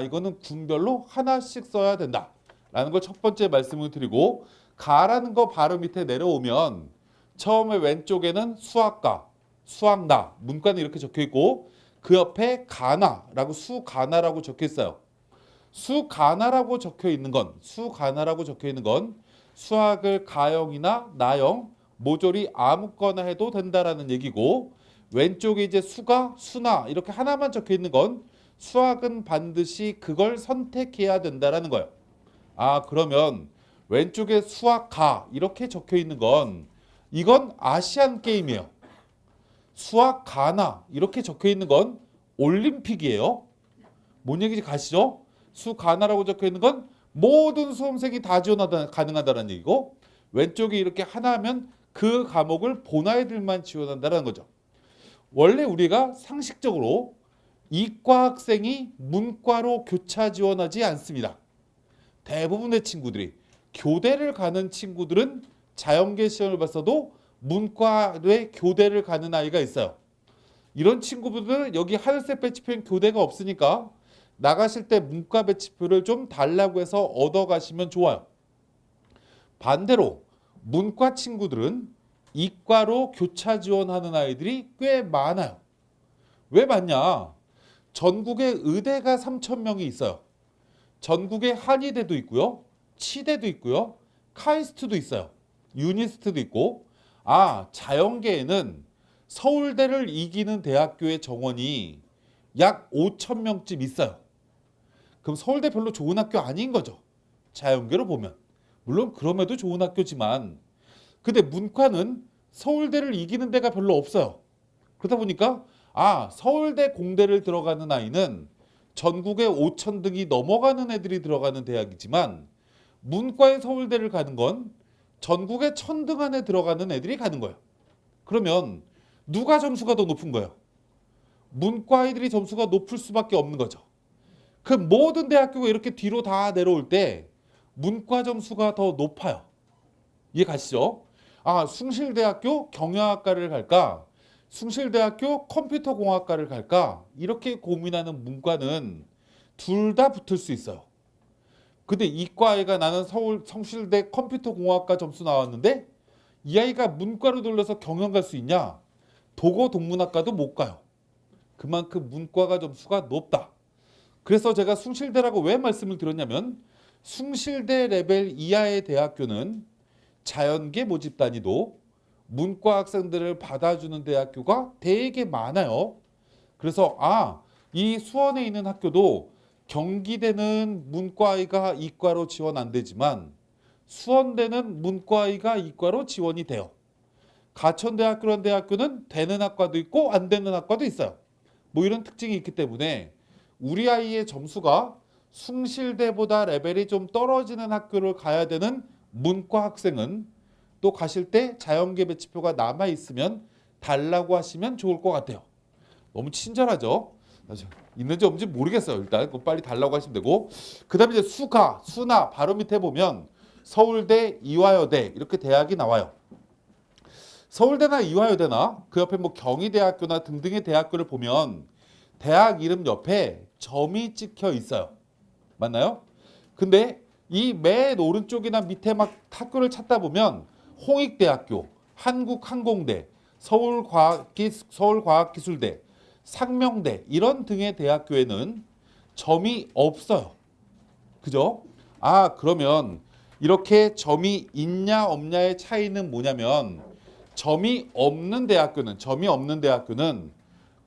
이거는 군별로 하나씩 써야 된다. 라는 걸 첫 번째 말씀을 드리고 가라는 거 바로 밑에 내려오면 처음에 왼쪽에는 수학가, 수학나, 문과는 이렇게 적혀 있고 그 옆에 가나라고 수가나라고 적혀 있어요. 수가나라고 적혀 있는 건 수학을 가형이나 나형, 모조리 아무거나 해도 된다라는 얘기고 왼쪽에 이제 수가, 수나 이렇게 하나만 적혀 있는 건 수학은 반드시 그걸 선택해야 된다라는 거예요. 그러면 왼쪽에 수학가 이렇게 적혀 있는 건 이건 아시안 게임이에요. 수학가나 이렇게 적혀 있는 건 올림픽이에요. 뭔 얘기인지 가시죠? 수가나라고 적혀 있는 건 모든 수험생이 다 지원 가능하다는 얘기고 왼쪽에 이렇게 하나면 그 과목을 본 아이들만 지원한다는 거죠. 원래 우리가 상식적으로 이과 학생이 문과로 교차 지원하지 않습니다. 대부분의 친구들이 교대를 가는 친구들은 자연계 시험을 봤어도 문과에 교대를 가는 아이가 있어요. 이런 친구분들은 여기 하늘색 배치표엔 교대가 없으니까 나가실 때 문과 배치표를 좀 달라고 해서 얻어가시면 좋아요. 반대로 문과 친구들은 이과로 교차 지원하는 아이들이 꽤 많아요. 왜 많냐? 전국에 의대가 3,000명이 있어요. 전국에 한의대도 있고요. 치대도 있고요. 카이스트도 있어요. 유니스트도 있고 자연계에는 서울대를 이기는 대학교의 정원이 약 5,000명쯤 있어요. 그럼 서울대 별로 좋은 학교 아닌 거죠. 자연계로 보면. 물론 그럼에도 좋은 학교지만 근데 문과는 서울대를 이기는 데가 별로 없어요. 그러다 보니까 서울대 공대를 들어가는 아이는 전국에 5,000등이 넘어가는 애들이 들어가는 대학이지만 문과에 서울대를 가는 건 전국에 1,000등 안에 들어가는 애들이 가는 거예요. 그러면 누가 점수가 더 높은 거예요? 문과 아이들이 점수가 높을 수밖에 없는 거죠. 그 모든 대학교가 이렇게 뒤로 다 내려올 때 문과 점수가 더 높아요. 이해 가시죠? 숭실대학교 경영학과를 갈까? 숭실대학교 컴퓨터공학과를 갈까? 이렇게 고민하는 문과는 둘 다 붙을 수 있어요. 근데 이과 아이가 나는 숭실대 컴퓨터공학과 점수 나왔는데 이 아이가 문과로 돌려서 경영 갈 수 있냐? 도고동문학과도 못 가요. 그만큼 문과가 점수가 높다. 그래서 제가 숭실대라고 왜 말씀을 드렸냐면 숭실대 레벨 이하의 대학교는 자연계 모집 단위도 문과 학생들을 받아주는 대학교가 되게 많아요. 그래서 이 수원에 있는 학교도 경기대는 문과아이가 이과로 지원 안 되지만 수원대는 문과아이가 이과로 지원이 돼요. 가천대학교라는 대학교는 되는 학과도 있고 안 되는 학과도 있어요. 뭐 이런 특징이 있기 때문에 우리 아이의 점수가 숭실대보다 레벨이 좀 떨어지는 학교를 가야 되는 문과 학생은 또 가실 때 자연계 배치표가 남아있으면 달라고 하시면 좋을 것 같아요. 너무 친절하죠? 있는지 없는지 모르겠어요. 일단 그거 빨리 달라고 하시면 되고, 그다음에 이제 수나 바로 밑에 보면 서울대, 이화여대 이렇게 대학이 나와요. 서울대나 이화여대나 그 옆에 뭐 경희대학교나 등등의 대학교를 보면 대학 이름 옆에 점이 찍혀 있어요. 맞나요? 근데 이 맨 오른쪽이나 밑에 막 학교를 찾다 보면 홍익대학교, 한국항공대, 서울과학기술대, 상명대 이런 등의 대학교에는 점이 없어요. 그죠? 아, 그러면 이렇게 점이 있냐 없냐의 차이는 뭐냐면 점이 없는 대학교는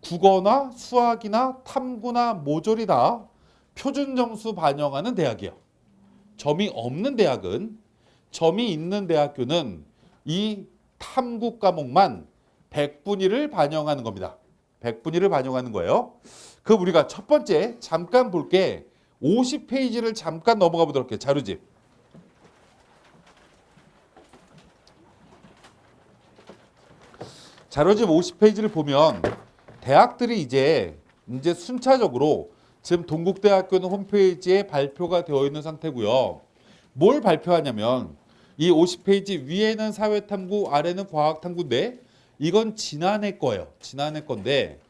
국어나 수학이나 탐구나 모조리 다 표준 점수 반영하는 대학이에요. 점이 없는 대학은, 점이 있는 대학교는 이 탐구 과목만 100분위 1을 반영하는 겁니다. 100분위 1을 반영하는 거예요. 그럼 우리가 첫 번째 잠깐 볼게 50페이지를 잠깐 넘어가 보도록 할게요. 자료집. 자료집 50페이지를 보면 대학들이 이제 순차적으로 지금 동국대학교는 홈페이지에 발표가 되어 있는 상태고요. 뭘 발표하냐면 이 50페이지 위에는 사회탐구, 아래는 과학탐구인데 이건 지난해 거예요. 지난해 건데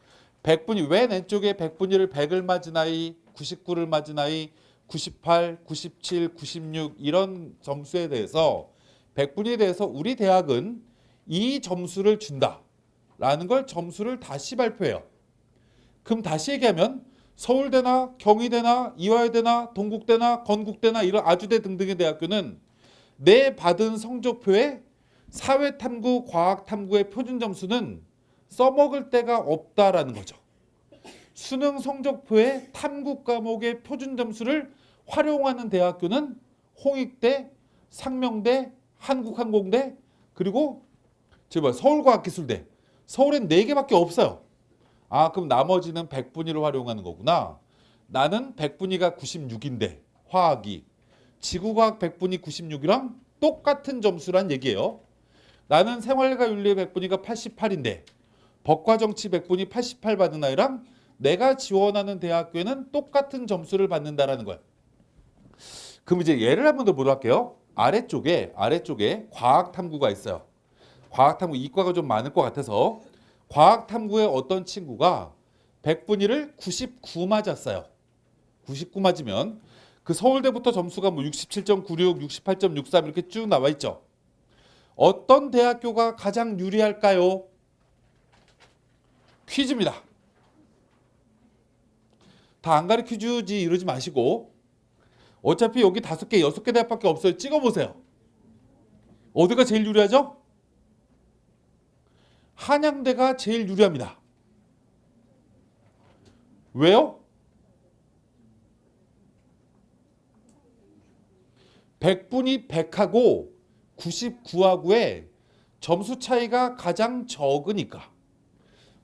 100분위, 왼 왼쪽에 100분위를 100을 맞은 아이, 99를 맞은 아이, 98, 97, 96 이런 점수에 대해서 100분위에 대해서 우리 대학은 이 점수를 준다라는 걸 점수를 다시 발표해요. 그럼 다시 얘기하면 서울대나 경희대나 이화여대나 동국대나 건국대나 이런 아주대 등등의 대학교는 내 받은 성적표에 사회탐구, 과학탐구의 표준 점수는 써먹을 데가 없다라는 거죠. 수능 성적표에 탐구 과목의 표준 점수를 활용하는 대학교는 홍익대, 상명대, 한국항공대 그리고 서울과학기술대. 서울엔 4개밖에 없어요. 아, 그럼 나머지는 100분위를 활용하는 거구나. 나는 100분위가 96인데 화학이 지구과학 100분위 96이랑 똑같은 점수란 얘기예요. 나는 생활과 윤리의 100분위가 88인데 법과 정치 100분위 88 받은 아이랑 내가 지원하는 대학교에는 똑같은 점수를 받는다라는 거예요. 그럼 이제 예를 한번 더 보도록 할게요. 아래쪽에 과학탐구가 있어요. 과학탐구 이과가 좀 많을 것 같아서 과학탐구의 어떤 친구가 100분위를 99 맞았어요. 99 맞으면 그 서울대부터 점수가 뭐 67.96, 68.63 이렇게 쭉 나와 있죠. 어떤 대학교가 가장 유리할까요? 퀴즈입니다. 다 안 가르쳐 주지 이러지 마시고 어차피 여기 5개, 6개 대학밖에 없어요. 찍어보세요. 어디가 제일 유리하죠? 한양대가 제일 유리합니다. 왜요? 100분위 100하고 99하고의 점수 차이가 가장 적으니까.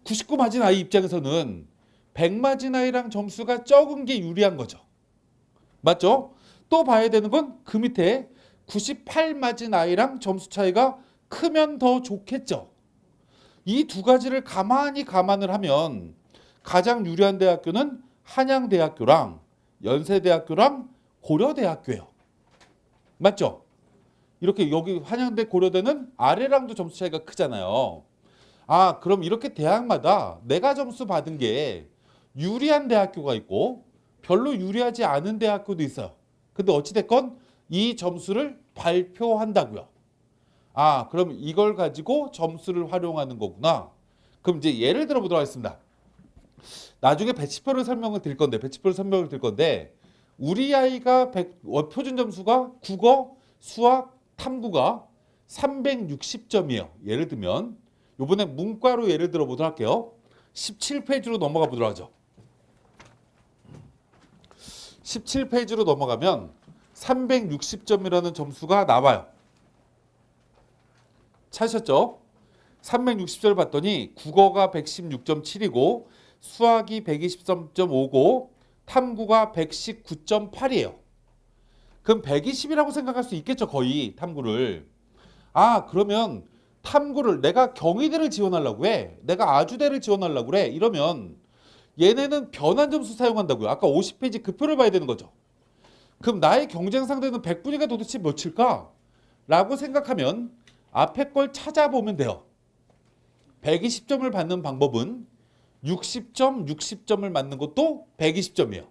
99 맞은 아이 입장에서는 100 맞은 아이랑 점수가 적은 게 유리한 거죠. 맞죠? 또 봐야 되는 건 그 밑에 98 맞은 아이랑 점수 차이가 크면 더 좋겠죠. 이 두 가지를 감안을 하면 가장 유리한 대학교는 한양대학교랑 연세대학교랑 고려대학교예요. 맞죠? 이렇게 여기 한양대 고려대는 아래랑도 점수 차이가 크잖아요. 아, 그럼 이렇게 대학마다 내가 점수 받은 게 유리한 대학교가 있고 별로 유리하지 않은 대학교도 있어요. 근데 어찌됐건 이 점수를 발표한다고요. 아, 그럼 이걸 가지고 점수를 활용하는 거구나. 그럼 이제 예를 들어 보도록 하겠습니다. 나중에 배치표를 설명을 드릴 건데 우리 아이가 표준 점수가 국어, 수학, 탐구가 360점이에요. 예를 들면 이번에 문과로 예를 들어 보도록 할게요. 17페이지로 넘어가 보도록 하죠. 17페이지로 넘어가면 360점이라는 점수가 나와요. 찾으셨죠? 360점을 봤더니 국어가 116.7이고 수학이 123.5고 탐구가 119.8이에요. 그럼 120이라고 생각할 수 있겠죠, 거의 탐구를. 아, 그러면 탐구를 내가 경희대를 지원하려고 해. 내가 아주대를 지원하려고 그래. 이러면 얘네는 변환 점수 사용한다고요. 아까 50페이지 그 표를 봐야 되는 거죠. 그럼 나의 경쟁 상대는 100분위가 도대체 몇일까? 라고 생각하면 앞에 걸 찾아보면 돼요. 120점을 받는 방법은 60점, 60점을 맞는 것도 120점이에요.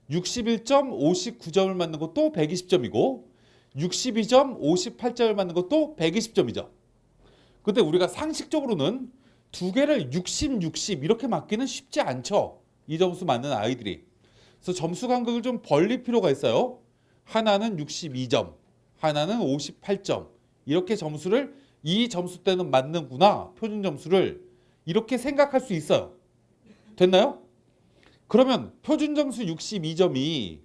61점, 59점을 맞는 것도 120점이고 62점, 58점을 맞는 것도 120점이죠. 근데 우리가 상식적으로는 두 개를 60, 60 이렇게 맞기는 쉽지 않죠. 이 점수 맞는 아이들이. 그래서 점수 간격을 좀 벌릴 필요가 있어요. 하나는 62점, 하나는 58점. 이렇게 점수를 이 점수대는 맞는구나. 표준 점수를 이렇게 생각할 수 있어요. 됐나요? 그러면 표준 점수 62점이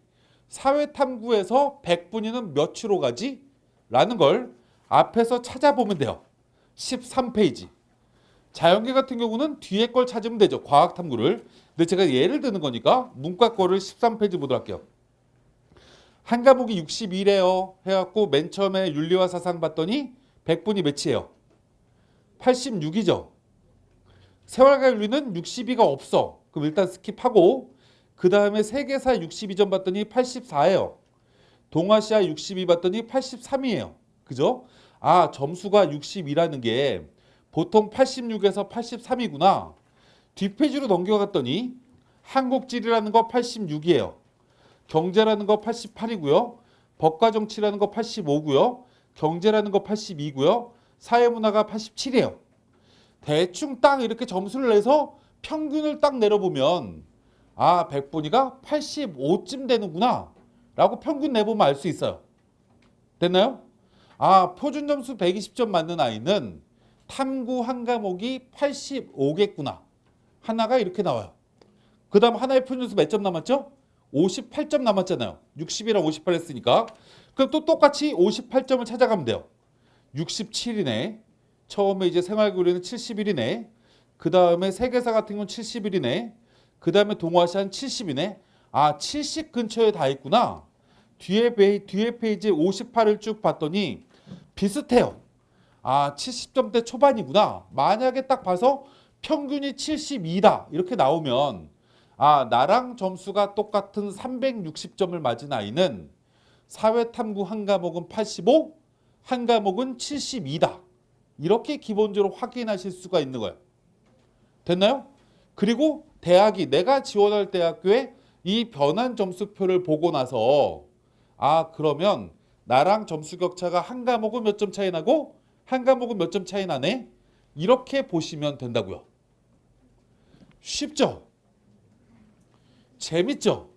사회탐구에서 100분위는 몇으로 가지? 라는 걸 앞에서 찾아보면 돼요. 13페이지. 자연계 같은 경우는 뒤에 걸 찾으면 되죠. 과학탐구를. 근데 제가 예를 드는 거니까 문과 거를 13페이지 보도록 할게요. 한 과목이 61이에요. 해갖고 맨 처음에 윤리와 사상 봤더니 100분위 몇이에요? 86이죠. 세월과 윤리는 62가 없어. 그럼 일단 스킵하고 그 다음에 세계사 62점 봤더니 84예요. 동아시아 62 봤더니 83이에요. 그죠? 아, 점수가 62라는 게 보통 86에서 83이구나. 뒷페이지로 넘겨갔더니 한국지리라는 거 86이에요. 경제라는 거 88이고요. 법과 정치라는 거 85고요. 경제라는 거 82고요. 사회문화가 87이에요. 대충 딱 이렇게 점수를 내서 평균을 딱 내려보면 아, 100분위가 85쯤 되는구나 라고 평균 내보면 알 수 있어요. 됐나요? 아, 표준 점수 120점 맞는 아이는 탐구 한 과목이 85겠구나. 하나가 이렇게 나와요. 그 다음 하나의 표준 점수 몇 점 남았죠? 58점 남았잖아요. 60이랑 58 했으니까. 그럼 또 똑같이 58점을 찾아가면 돼요. 67이네. 처음에 이제 생활고리는 71이네. 그 다음에 세계사 같은 건 71이네. 그 다음에 동아시아는 70이네. 아, 70 근처에 다 있구나. 뒤에 페이지에 58을 쭉 봤더니 비슷해요. 아, 70점대 초반이구나. 만약에 딱 봐서 평균이 72다. 이렇게 나오면 아, 나랑 점수가 똑같은 360점을 맞은 아이는 사회탐구 한 과목은 85, 한 과목은 72다. 이렇게 기본적으로 확인하실 수가 있는 거예요. 됐나요? 그리고 대학이 내가 지원할 대학교에 이 변환 점수표를 보고 나서 아, 그러면 나랑 점수 격차가 한 과목은 몇 점 차이 나고 한 과목은 몇 점 차이 나네? 이렇게 보시면 된다고요. 쉽죠? 재밌죠?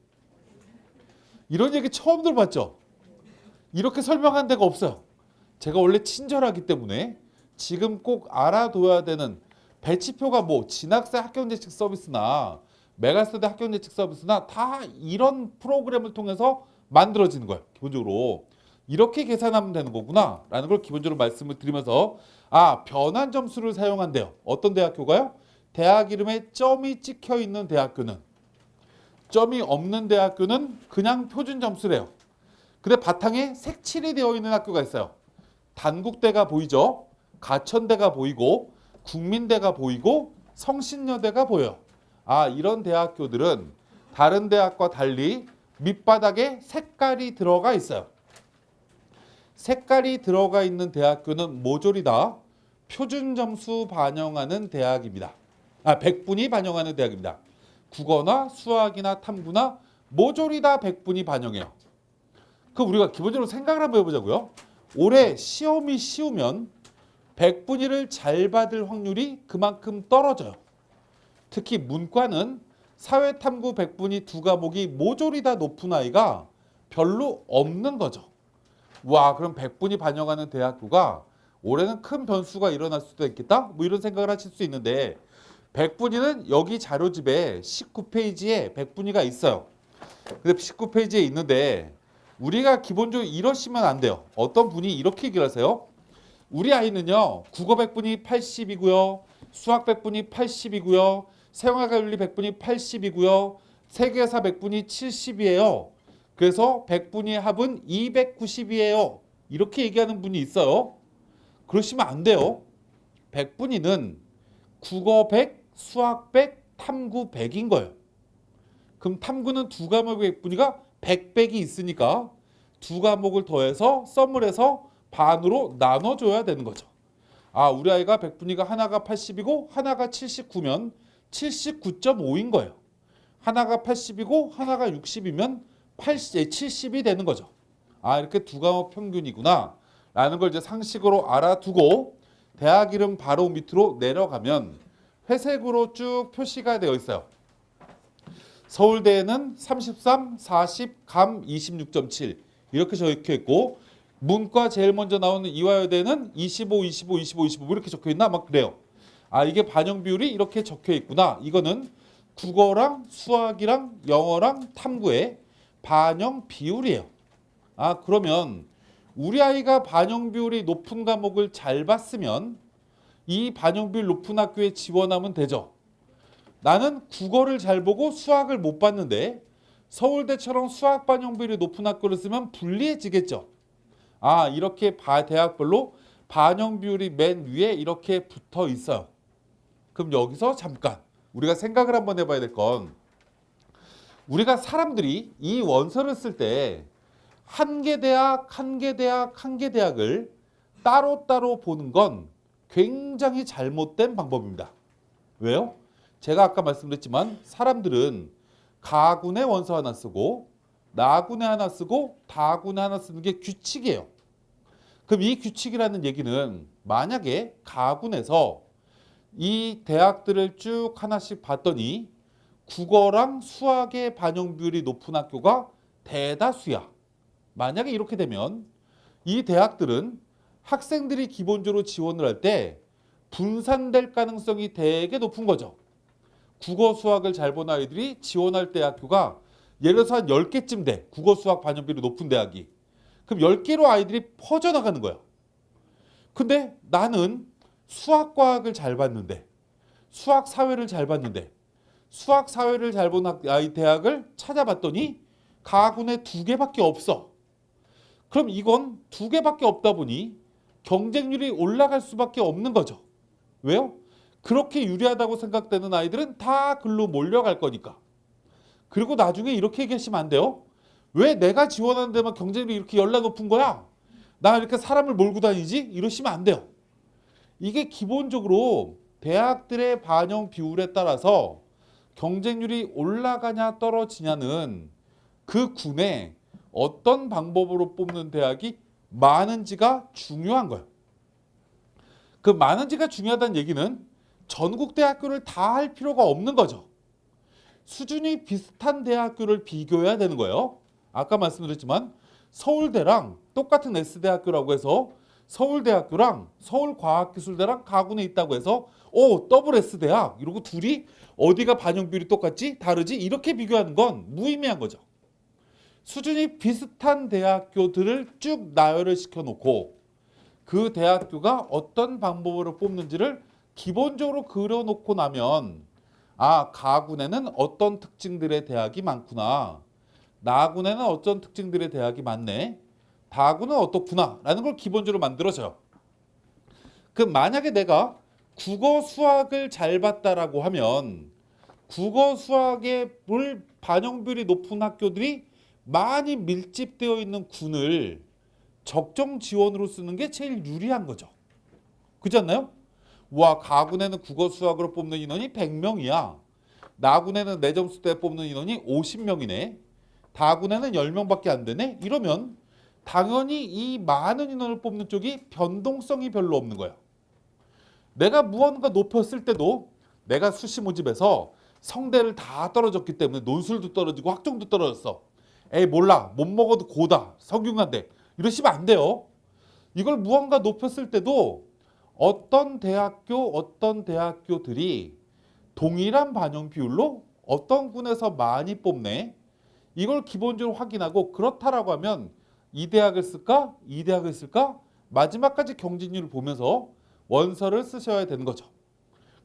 이런 얘기 처음 들어봤죠? 이렇게 설명한 데가 없어요. 제가 원래 친절하기 때문에 지금 꼭 알아둬야 되는 배치표가 뭐 진학생 학경제칙 서비스나 메가스터디 학경제칙 서비스나 다 이런 프로그램을 통해서 만들어지는 거예요. 기본적으로 이렇게 계산하면 되는 거구나 라는 걸 기본적으로 말씀을 드리면서 아, 변환 점수를 사용한대요. 어떤 대학교가요? 대학 이름에 점이 찍혀 있는 대학교는, 점이 없는 대학교는 그냥 표준 점수래요. 근데 바탕에 색칠이 되어 있는 학교가 있어요. 단국대가 보이죠? 가천대가 보이고 국민대가 보이고 성신여대가 보여요. 아, 이런 대학교들은 다른 대학과 달리 밑바닥에 색깔이 들어가 있어요. 색깔이 들어가 있는 대학교는 모조리다 표준 점수 반영하는 대학입니다. 아, 100분위 반영하는 대학입니다. 국어나 수학이나 탐구나 모조리 다 100분위 반영해요. 그럼 우리가 기본적으로 생각을 한번 해보자고요. 올해 시험이 쉬우면 100분위를 잘 받을 확률이 그만큼 떨어져요. 특히 문과는 사회탐구 100분위 두 과목이 모조리 다 높은 아이가 별로 없는 거죠. 와, 그럼 100분위 반영하는 대학교가 올해는 큰 변수가 일어날 수도 있겠다? 뭐 이런 생각을 하실 수 있는데 100분위는 여기 자료집에 19페이지에 100분위가 있어요. 근데 19페이지에 있는데 우리가 기본적으로 이러시면 안 돼요. 어떤 분이 이렇게 얘기를 하세요. 우리 아이는요, 국어 100분위 80이고요. 수학 100분위 80이고요. 생활과 윤리 100분위 80이고요. 세계사 100분위 70이에요. 그래서 100분위 합은 290이에요. 이렇게 얘기하는 분이 있어요. 그러시면 안 돼요. 100분위는 국어 100, 수학 100, 탐구 100인 거예요. 그럼 탐구는 두 과목의 분위가 100백이 있으니까 두 과목을 더해서 썸을 해서 반으로 나눠줘야 되는 거죠. 아, 우리 아이가 100분위가 하나가 80이고 하나가 79면 79.5인 거예요. 하나가 80이고 하나가 60이면 70이 되는 거죠. 아, 이렇게 두 과목 평균이구나 라는 걸 이제 상식으로 알아두고 대학 이름 바로 밑으로 내려가면 회색으로 쭉 표시가 되어 있어요. 서울대에는 33, 40, 감 26.7 이렇게 적혀 있고 문과 제일 먼저 나오는 이화여대는 25, 25, 25, 25 이렇게 적혀 있나? 막 그래요. 아, 이게 반영 비율이 이렇게 적혀 있구나. 이거는 국어랑 수학이랑 영어랑 탐구의 반영 비율이에요. 아, 그러면 우리 아이가 반영 비율이 높은 과목을 잘 봤으면 이 반영 비율 높은 학교에 지원하면 되죠. 나는 국어를 잘 보고 수학을 못 봤는데 서울대처럼 수학 반영 비율이 높은 학교를 쓰면 불리해지겠죠. 아, 이렇게 대학별로 반영 비율이 맨 위에 이렇게 붙어 있어요. 그럼 여기서 잠깐 우리가 생각을 한번 해봐야 될 건 우리가 사람들이 이 원서를 쓸 때 한 개 대학, 한 개 대학, 한 개 대학을 따로따로 보는 건 굉장히 잘못된 방법입니다. 왜요? 제가 아까 말씀드렸지만 사람들은 가군의 원서 하나 쓰고 나군의 하나 쓰고 다군의 하나 쓰는 게 규칙이에요. 그럼 이 규칙이라는 얘기는 만약에 가군에서 이 대학들을 쭉 하나씩 봤더니 국어랑 수학의 반영 비율이 높은 학교가 대다수야. 만약에 이렇게 되면 이 대학들은 학생들이 기본적으로 지원을 할 때 분산될 가능성이 되게 높은 거죠. 국어 수학을 잘 본 아이들이 지원할 때 학교가 예를 들어서 한 10개쯤 돼. 국어 수학 반영 비율이 높은 대학이. 그럼 10개로 아이들이 퍼져나가는 거야. 근데 나는 수학과학을 잘 봤는데 수학 사회를 잘 봤는데 수학 사회를 잘 본 아이 대학을 찾아봤더니 가군에 2개밖에 없어. 그럼 이건 2개밖에 없다 보니 경쟁률이 올라갈 수밖에 없는 거죠. 왜요? 그렇게 유리하다고 생각되는 아이들은 다 글로 몰려갈 거니까. 그리고 나중에 이렇게 얘기하시면 안 돼요. 왜 내가 지원하는 데만 경쟁률이 이렇게 열나 높은 거야? 나 이렇게 사람을 몰고 다니지? 이러시면 안 돼요. 이게 기본적으로 대학들의 반영 비율에 따라서 경쟁률이 올라가냐 떨어지냐는 그 군에 어떤 방법으로 뽑는 대학이 많은지가 중요한 거예요. 그 많은지가 중요하다는 얘기는 전국 대학교를 다 할 필요가 없는 거죠. 수준이 비슷한 대학교를 비교해야 되는 거예요. 아까 말씀드렸지만 서울대랑 똑같은 S대학교라고 해서 서울대학교랑 서울과학기술대랑 가군에 있다고 해서 더블 S대학 이러고 둘이 어디가 반영 비율이 똑같지? 다르지? 이렇게 비교하는 건 무의미한 거죠. 수준이 비슷한 대학교들을 쭉 나열을 시켜놓고 그 대학교가 어떤 방법으로 뽑는지를 기본적으로 그려놓고 나면 아, 가군에는 어떤 특징들의 대학이 많구나. 나군에는 어떤 특징들의 대학이 많네. 다군은 어떻구나 라는 걸 기본적으로 만들어져요. 그럼 만약에 내가 국어 수학을 잘 봤다라고 하면 국어 수학의 반영 비율이 높은 학교들이 많이 밀집되어 있는 군을 적정 지원으로 쓰는 게 제일 유리한 거죠. 그렇지 않나요? 와, 가군에는 국어 수학으로 뽑는 인원이 100명이야. 나군에는 내 점수 때 뽑는 인원이 50명이네. 다군에는 10명밖에 안 되네. 이러면 당연히 이 많은 인원을 뽑는 쪽이 변동성이 별로 없는 거야. 내가 무언가 높였을 때도 내가 수시 모집에서 성대를 다 떨어졌기 때문에 논술도 떨어지고 학종도 떨어졌어. 에이 몰라, 못 먹어도 고다, 성균관대 이러시면 안 돼요. 이걸 무언가 높였을 때도 어떤 대학교들이 동일한 반영 비율로 어떤 군에서 많이 뽑네. 이걸 기본적으로 확인하고 그렇다라고 하면 이 대학을 쓸까? 이 대학을 쓸까? 마지막까지 경쟁률을 보면서 원서를 쓰셔야 되는 거죠.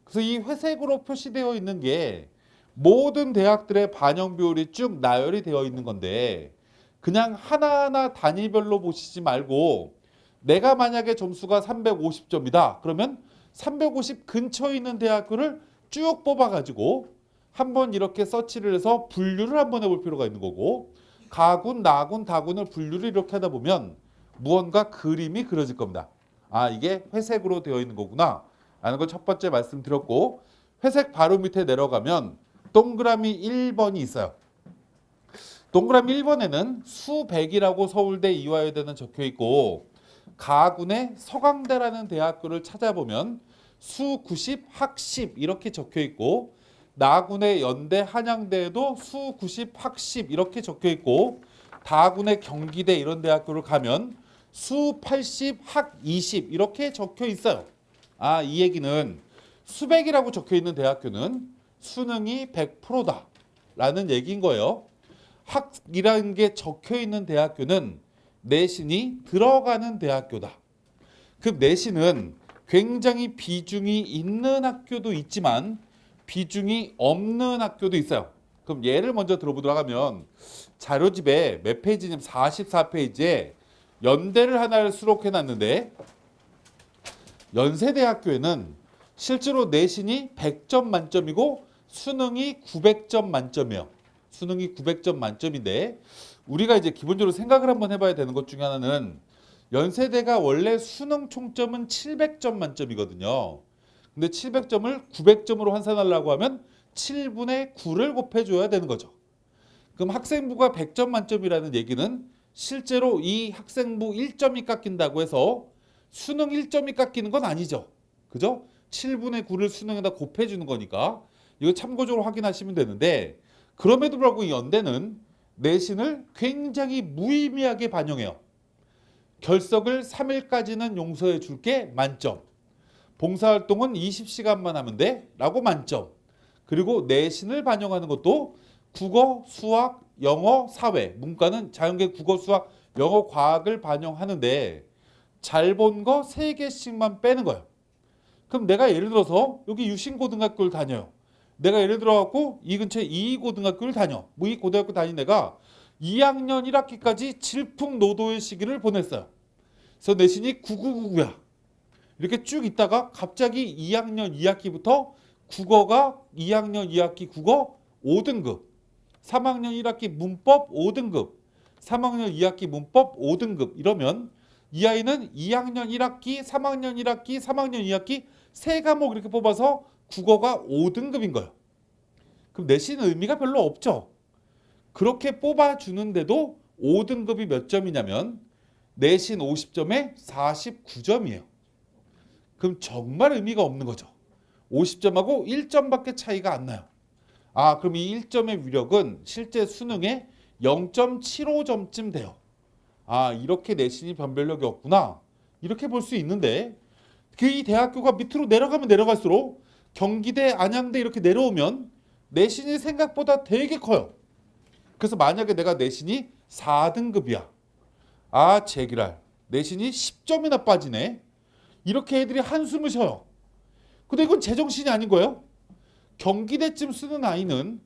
그래서 이 회색으로 표시되어 있는 게 모든 대학들의 반영 비율이 쭉 나열이 되어 있는 건데 그냥 하나하나 단위별로 보시지 말고 내가 만약에 점수가 350점이다. 그러면 350 근처에 있는 대학교를 쭉 뽑아가지고 한번 이렇게 서치를 해서 분류를 한번 해볼 필요가 있는 거고, 가군, 나군, 다군을 분류를 이렇게 하다 보면 무언가 그림이 그려질 겁니다. 아, 이게 회색으로 되어 있는 거구나 라는 걸 첫 번째 말씀드렸고, 회색 바로 밑에 내려가면 동그라미 1번이 있어요. 동그라미 1번에는 수100이라고 서울대 이화여대는 적혀 있고, 가군의 서강대라는 대학교를 찾아보면 수90 학십 이렇게 적혀 있고, 나군의 연대 한양대에도 수90 학십 이렇게 적혀 있고, 다군의 경기대 이런 대학교를 가면 수80 학20 이렇게 적혀 있어요. 아, 이 얘기는 수백이라고 적혀 있는 대학교는 수능이 100%다 라는 얘기인 거예요. 학이라는 게 적혀 있는 대학교는 내신이 들어가는 대학교다. 그 내신은 굉장히 비중이 있는 학교도 있지만 비중이 없는 학교도 있어요. 그럼 예를 먼저 들어보도록 하면 자료집에 몇 페이지냐면 44페이지에 연대를 하나를 수록해 놨는데, 연세대학교에는 실제로 내신이 100점 만점이고 수능이 900점 만점이에요. 수능이 900점 만점인데, 우리가 이제 기본적으로 생각을 한번 해봐야 되는 것 중에 하나는 연세대가 원래 수능 총점은 700점 만점이거든요. 근데 700점을 900점으로 환산하려고 하면 7분의 9를 곱해줘야 되는 거죠. 그럼 학생부가 100점 만점이라는 얘기는 실제로 이 학생부 1점이 깎인다고 해서 수능 1점이 깎이는 건 아니죠. 그죠? 7분의 9를 수능에다 곱해주는 거니까 이거 참고적으로 확인하시면 되는데, 그럼에도 불구하고 이 연대는 내신을 굉장히 무의미하게 반영해요. 결석을 3일까지는 용서해 줄게 만점. 봉사활동은 20시간만 하면 돼 라고 만점. 그리고 내신을 반영하는 것도 국어, 수학, 영어, 사회, 문과는 자연계 국어, 수학, 영어, 과학을 반영하는데 잘 본 거 3개씩만 빼는 거예요. 그럼 내가 예를 들어서 여기 유신고등학교를 다녀요. 내가 예를 들어갖고 이 근처에 이이고등학교를 다녀. 이 고등학교 다닌 애가 2학년 1학기까지 질풍노도의 시기를 보냈어요. 그래서 내신이 9999야. 이렇게 쭉 있다가 갑자기 2학년 2학기부터 국어가 2학년 2학기 국어 5등급, 3학년 1학기 문법 5등급, 3학년 2학기 문법 5등급 이러면 이 아이는 2학년 1학기, 3학년 1학기, 3학년 2학기 세 과목 이렇게 뽑아서 국어가 5등급인 거예요. 그럼 내신 의미가 별로 없죠. 그렇게 뽑아주는데도 5등급이 몇 점이냐면 내신 50점에 49점이에요. 그럼 정말 의미가 없는 거죠. 50점하고 1점밖에 차이가 안 나요. 아, 그럼 이 1점의 위력은 실제 수능에 0.75점쯤 돼요. 아, 이렇게 내신이 변별력이 없구나. 이렇게 볼 수 있는데, 이 대학교가 밑으로 내려가면 내려갈수록 경기대, 안양대 이렇게 내려오면 내신이 생각보다 되게 커요. 그래서 만약에 내가 내신이 4등급이야. 아, 제기랄. 내신이 10점이나 빠지네. 이렇게 애들이 한숨을 쉬어요. 근데 이건 제정신이 아닌 거예요. 경기대쯤 쓰는 아이는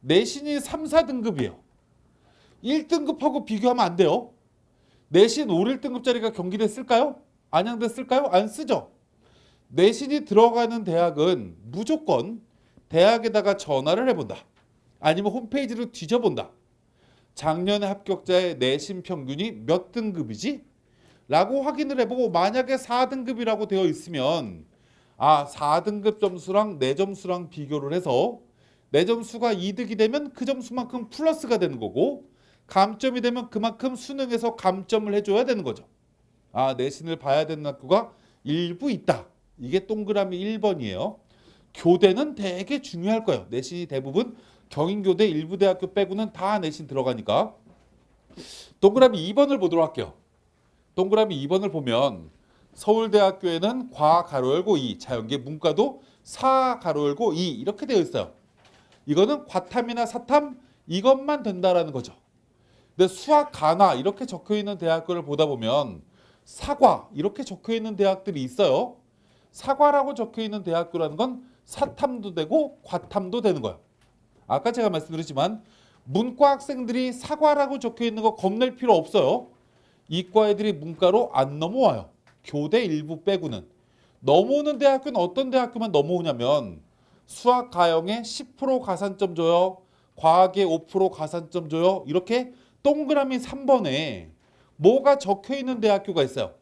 내신이 3, 4등급이에요. 1등급하고 비교하면 안 돼요. 내신 5, 1등급짜리가 경기대 쓸까요? 안양대 쓸까요? 안 쓰죠. 내신이 들어가는 대학은 무조건 대학에다가 전화를 해본다. 아니면 홈페이지를 뒤져본다. 작년에 합격자의 내신 평균이 몇 등급이지? 라고 확인을 해보고 만약에 4등급이라고 되어 있으면 아, 4등급 점수랑 내 점수랑 비교를 해서 내 점수가 이득이 되면 그 점수만큼 플러스가 되는 거고, 감점이 되면 그만큼 수능에서 감점을 해줘야 되는 거죠. 아, 내신을 봐야 되는 학교가 일부 있다. 이게 동그라미 1번이에요. 교대는 되게 중요할 거예요. 내신이 대부분 경인교대 일부 대학교 빼고는 다 내신 들어가니까. 동그라미 2번을 보도록 할게요. 동그라미 2번을 보면 서울대학교에는 과 가로 열고 2, 자연계 문과도 4 가로 열고 2 이렇게 되어 있어요. 이거는 과탐이나 사탐 이것만 된다라는 거죠. 근데 수학, 가나 이렇게 적혀 있는 대학교를 보다 보면 사과 이렇게 적혀 있는 대학들이 있어요. 사과라고 적혀 있는 대학교라는 건 사탐도 되고 과탐도 되는 거예요. 아까 제가 말씀드렸지만 문과 학생들이 사과라고 적혀 있는 거 겁낼 필요 없어요. 이과 애들이 문과로 안 넘어와요. 교대 일부 빼고는. 넘어오는 대학교는 어떤 대학교만 넘어오냐면 수학 가형에 10% 가산점 줘요. 과학에 5% 가산점 줘요. 이렇게 동그라미 3번에 뭐가 적혀 있는 대학교가 있어요.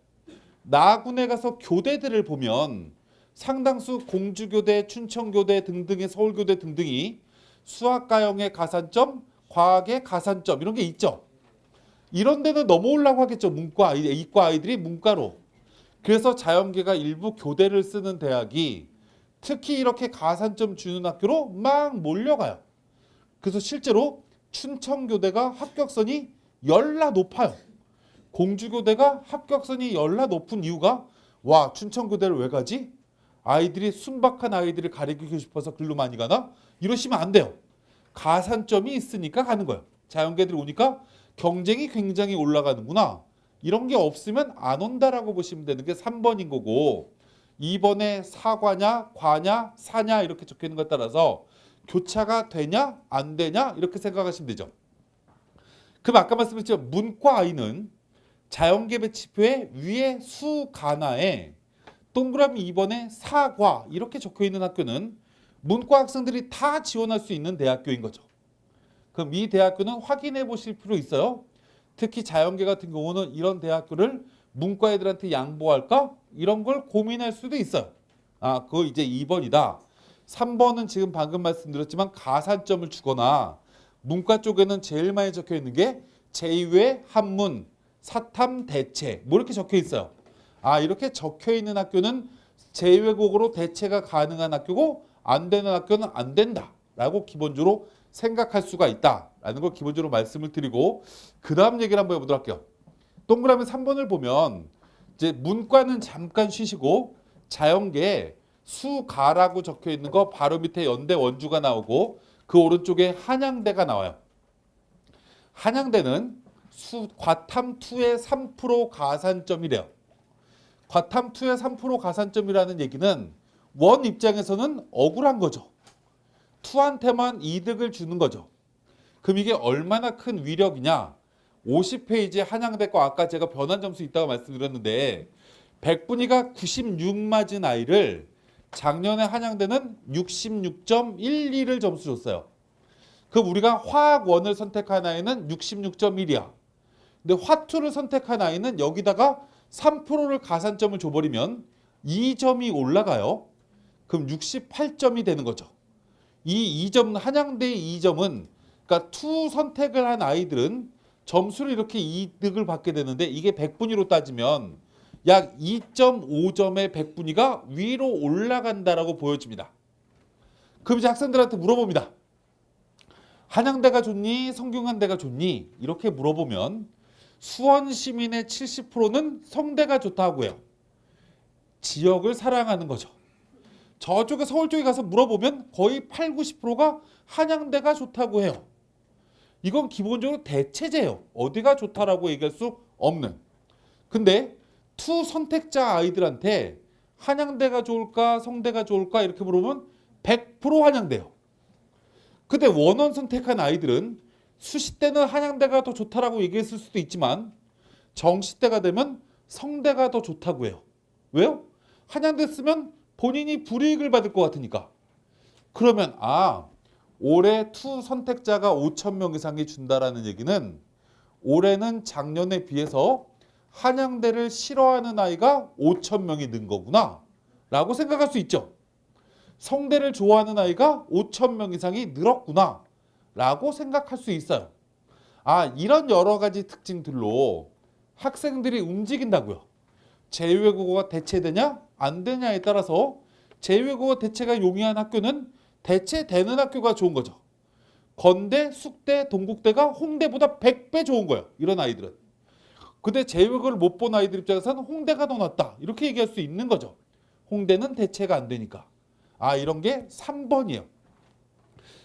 나군에 가서 교대들을 보면 상당수 공주교대, 춘천교대 등등의 서울교대 등등이 수학가형의 가산점, 과학의 가산점 이런 게 있죠. 이런 데는 넘어오려고 하겠죠. 이과 아이들이 문과로. 그래서 자연계가 일부 교대를 쓰는 대학이 특히 이렇게 가산점 주는 학교로 막 몰려가요. 그래서 실제로 춘천교대가 합격선이 열나 높아요. 공주교대가 합격선이 열나 높은 이유가 와 춘천교대를 왜 가지? 아이들이 순박한 아이들을 가리키고 싶어서 글로 많이 가나? 이러시면 안 돼요. 가산점이 있으니까 가는 거예요. 자연계들이 오니까 경쟁이 굉장히 올라가는구나. 이런 게 없으면 안 온다라고 보시면 되는 게 3번인 거고 2번에 사과냐, 과냐, 사냐 이렇게 적혀 있는 것 따라서 교차가 되냐, 안 되냐 이렇게 생각하시면 되죠. 그럼 아까 말씀드렸죠. 문과 아이는 자연계 배치표에 위에 수가나에 동그라미 2번에 사과 이렇게 적혀 있는 학교는 문과 학생들이 다 지원할 수 있는 대학교인 거죠. 그럼 이 대학교는 확인해 보실 필요 있어요. 특히 자연계 같은 경우는 이런 대학교를 문과 애들한테 양보할까? 이런 걸 고민할 수도 있어요. 그거 이제 2번이다. 3번은 지금 방금 말씀드렸지만 가산점을 주거나 문과 쪽에는 제일 많이 적혀 있는 게 제2외 한문, 사탐, 대체 뭐 이렇게 적혀 있어요. 이렇게 적혀 있는 학교는 제2외국어로 대체가 가능한 학교고 안 되는 학교는 안 된다라고 기본적으로 생각할 수가 있다라는 걸 기본적으로 말씀을 드리고 그 다음 얘기를 한번 해보도록 할게요. 동그라미 3번을 보면 이제 문과는 잠깐 쉬시고 자연계에 수가라고 적혀 있는 거 바로 밑에 연대 원주가 나오고 그 오른쪽에 한양대가 나와요. 한양대는 과탐2의 3% 가산점이래요. 과탐2의 3% 가산점이라는 얘기는 원 입장에서는 억울한 거죠. 투한테만 이득을 주는 거죠. 그럼 이게 얼마나 큰 위력이냐? 50페이지에 한양대 거 아까 제가 변환 점수 있다고 말씀드렸는데 100분위가 96 맞은 아이를 작년에 한양대는 66.12를 점수 줬어요. 그럼 우리가 화학원을 선택한 아이는 66.1이야. 근데 화투를 선택한 아이는 여기다가 3%를 가산점을 줘버리면 2점이 올라가요. 그럼 68점이 되는 거죠. 이 2점, 한양대의 2점은 그러니까 투 선택을 한 아이들은 점수를 이렇게 이득을 받게 되는데 이게 100분위로 따지면 약 2.5점의 100분위가 위로 올라간다라고 보여집니다. 그럼 이제 학생들한테 물어봅니다. 한양대가 좋니? 성균관대가 좋니? 이렇게 물어보면 수원 시민의 70%는 성대가 좋다고 해요. 지역을 사랑하는 거죠. 저쪽에 서울 쪽에 가서 물어보면 거의 8, 90%가 한양대가 좋다고 해요. 이건 기본적으로 대체제예요. 어디가 좋다라고 얘기할 수 없는. 근데 투 선택자 아이들한테 한양대가 좋을까 성대가 좋을까 이렇게 물어보면 100% 한양대요. 근데 원원 선택한 아이들은 수시 때는 한양대가 더 좋다라고 얘기했을 수도 있지만 정시 때가 되면 성대가 더 좋다고 해요. 왜요? 한양대 쓰면 본인이 불이익을 받을 것 같으니까. 그러면 올해 투 선택자가 5,000명 이상이 준다라는 얘기는 올해는 작년에 비해서 한양대를 싫어하는 아이가 5,000명이 는 거구나 라고 생각할 수 있죠. 성대를 좋아하는 아이가 5,000명 이상이 늘었구나 라고 생각할 수 있어요. 이런 여러 가지 특징들로 학생들이 움직인다고요. 제2외국어가 대체되냐 안 되냐에 따라서 제2외국어 대체가 용이한 학교는 대체되는 학교가 좋은 거죠. 건대, 숙대, 동국대가 홍대보다 100배 좋은 거예요. 이런 아이들은. 근데 제2외국어를 못 본 아이들 입장에서는 홍대가 더 낫다. 이렇게 얘기할 수 있는 거죠. 홍대는 대체가 안 되니까. 이런 게 3번이에요.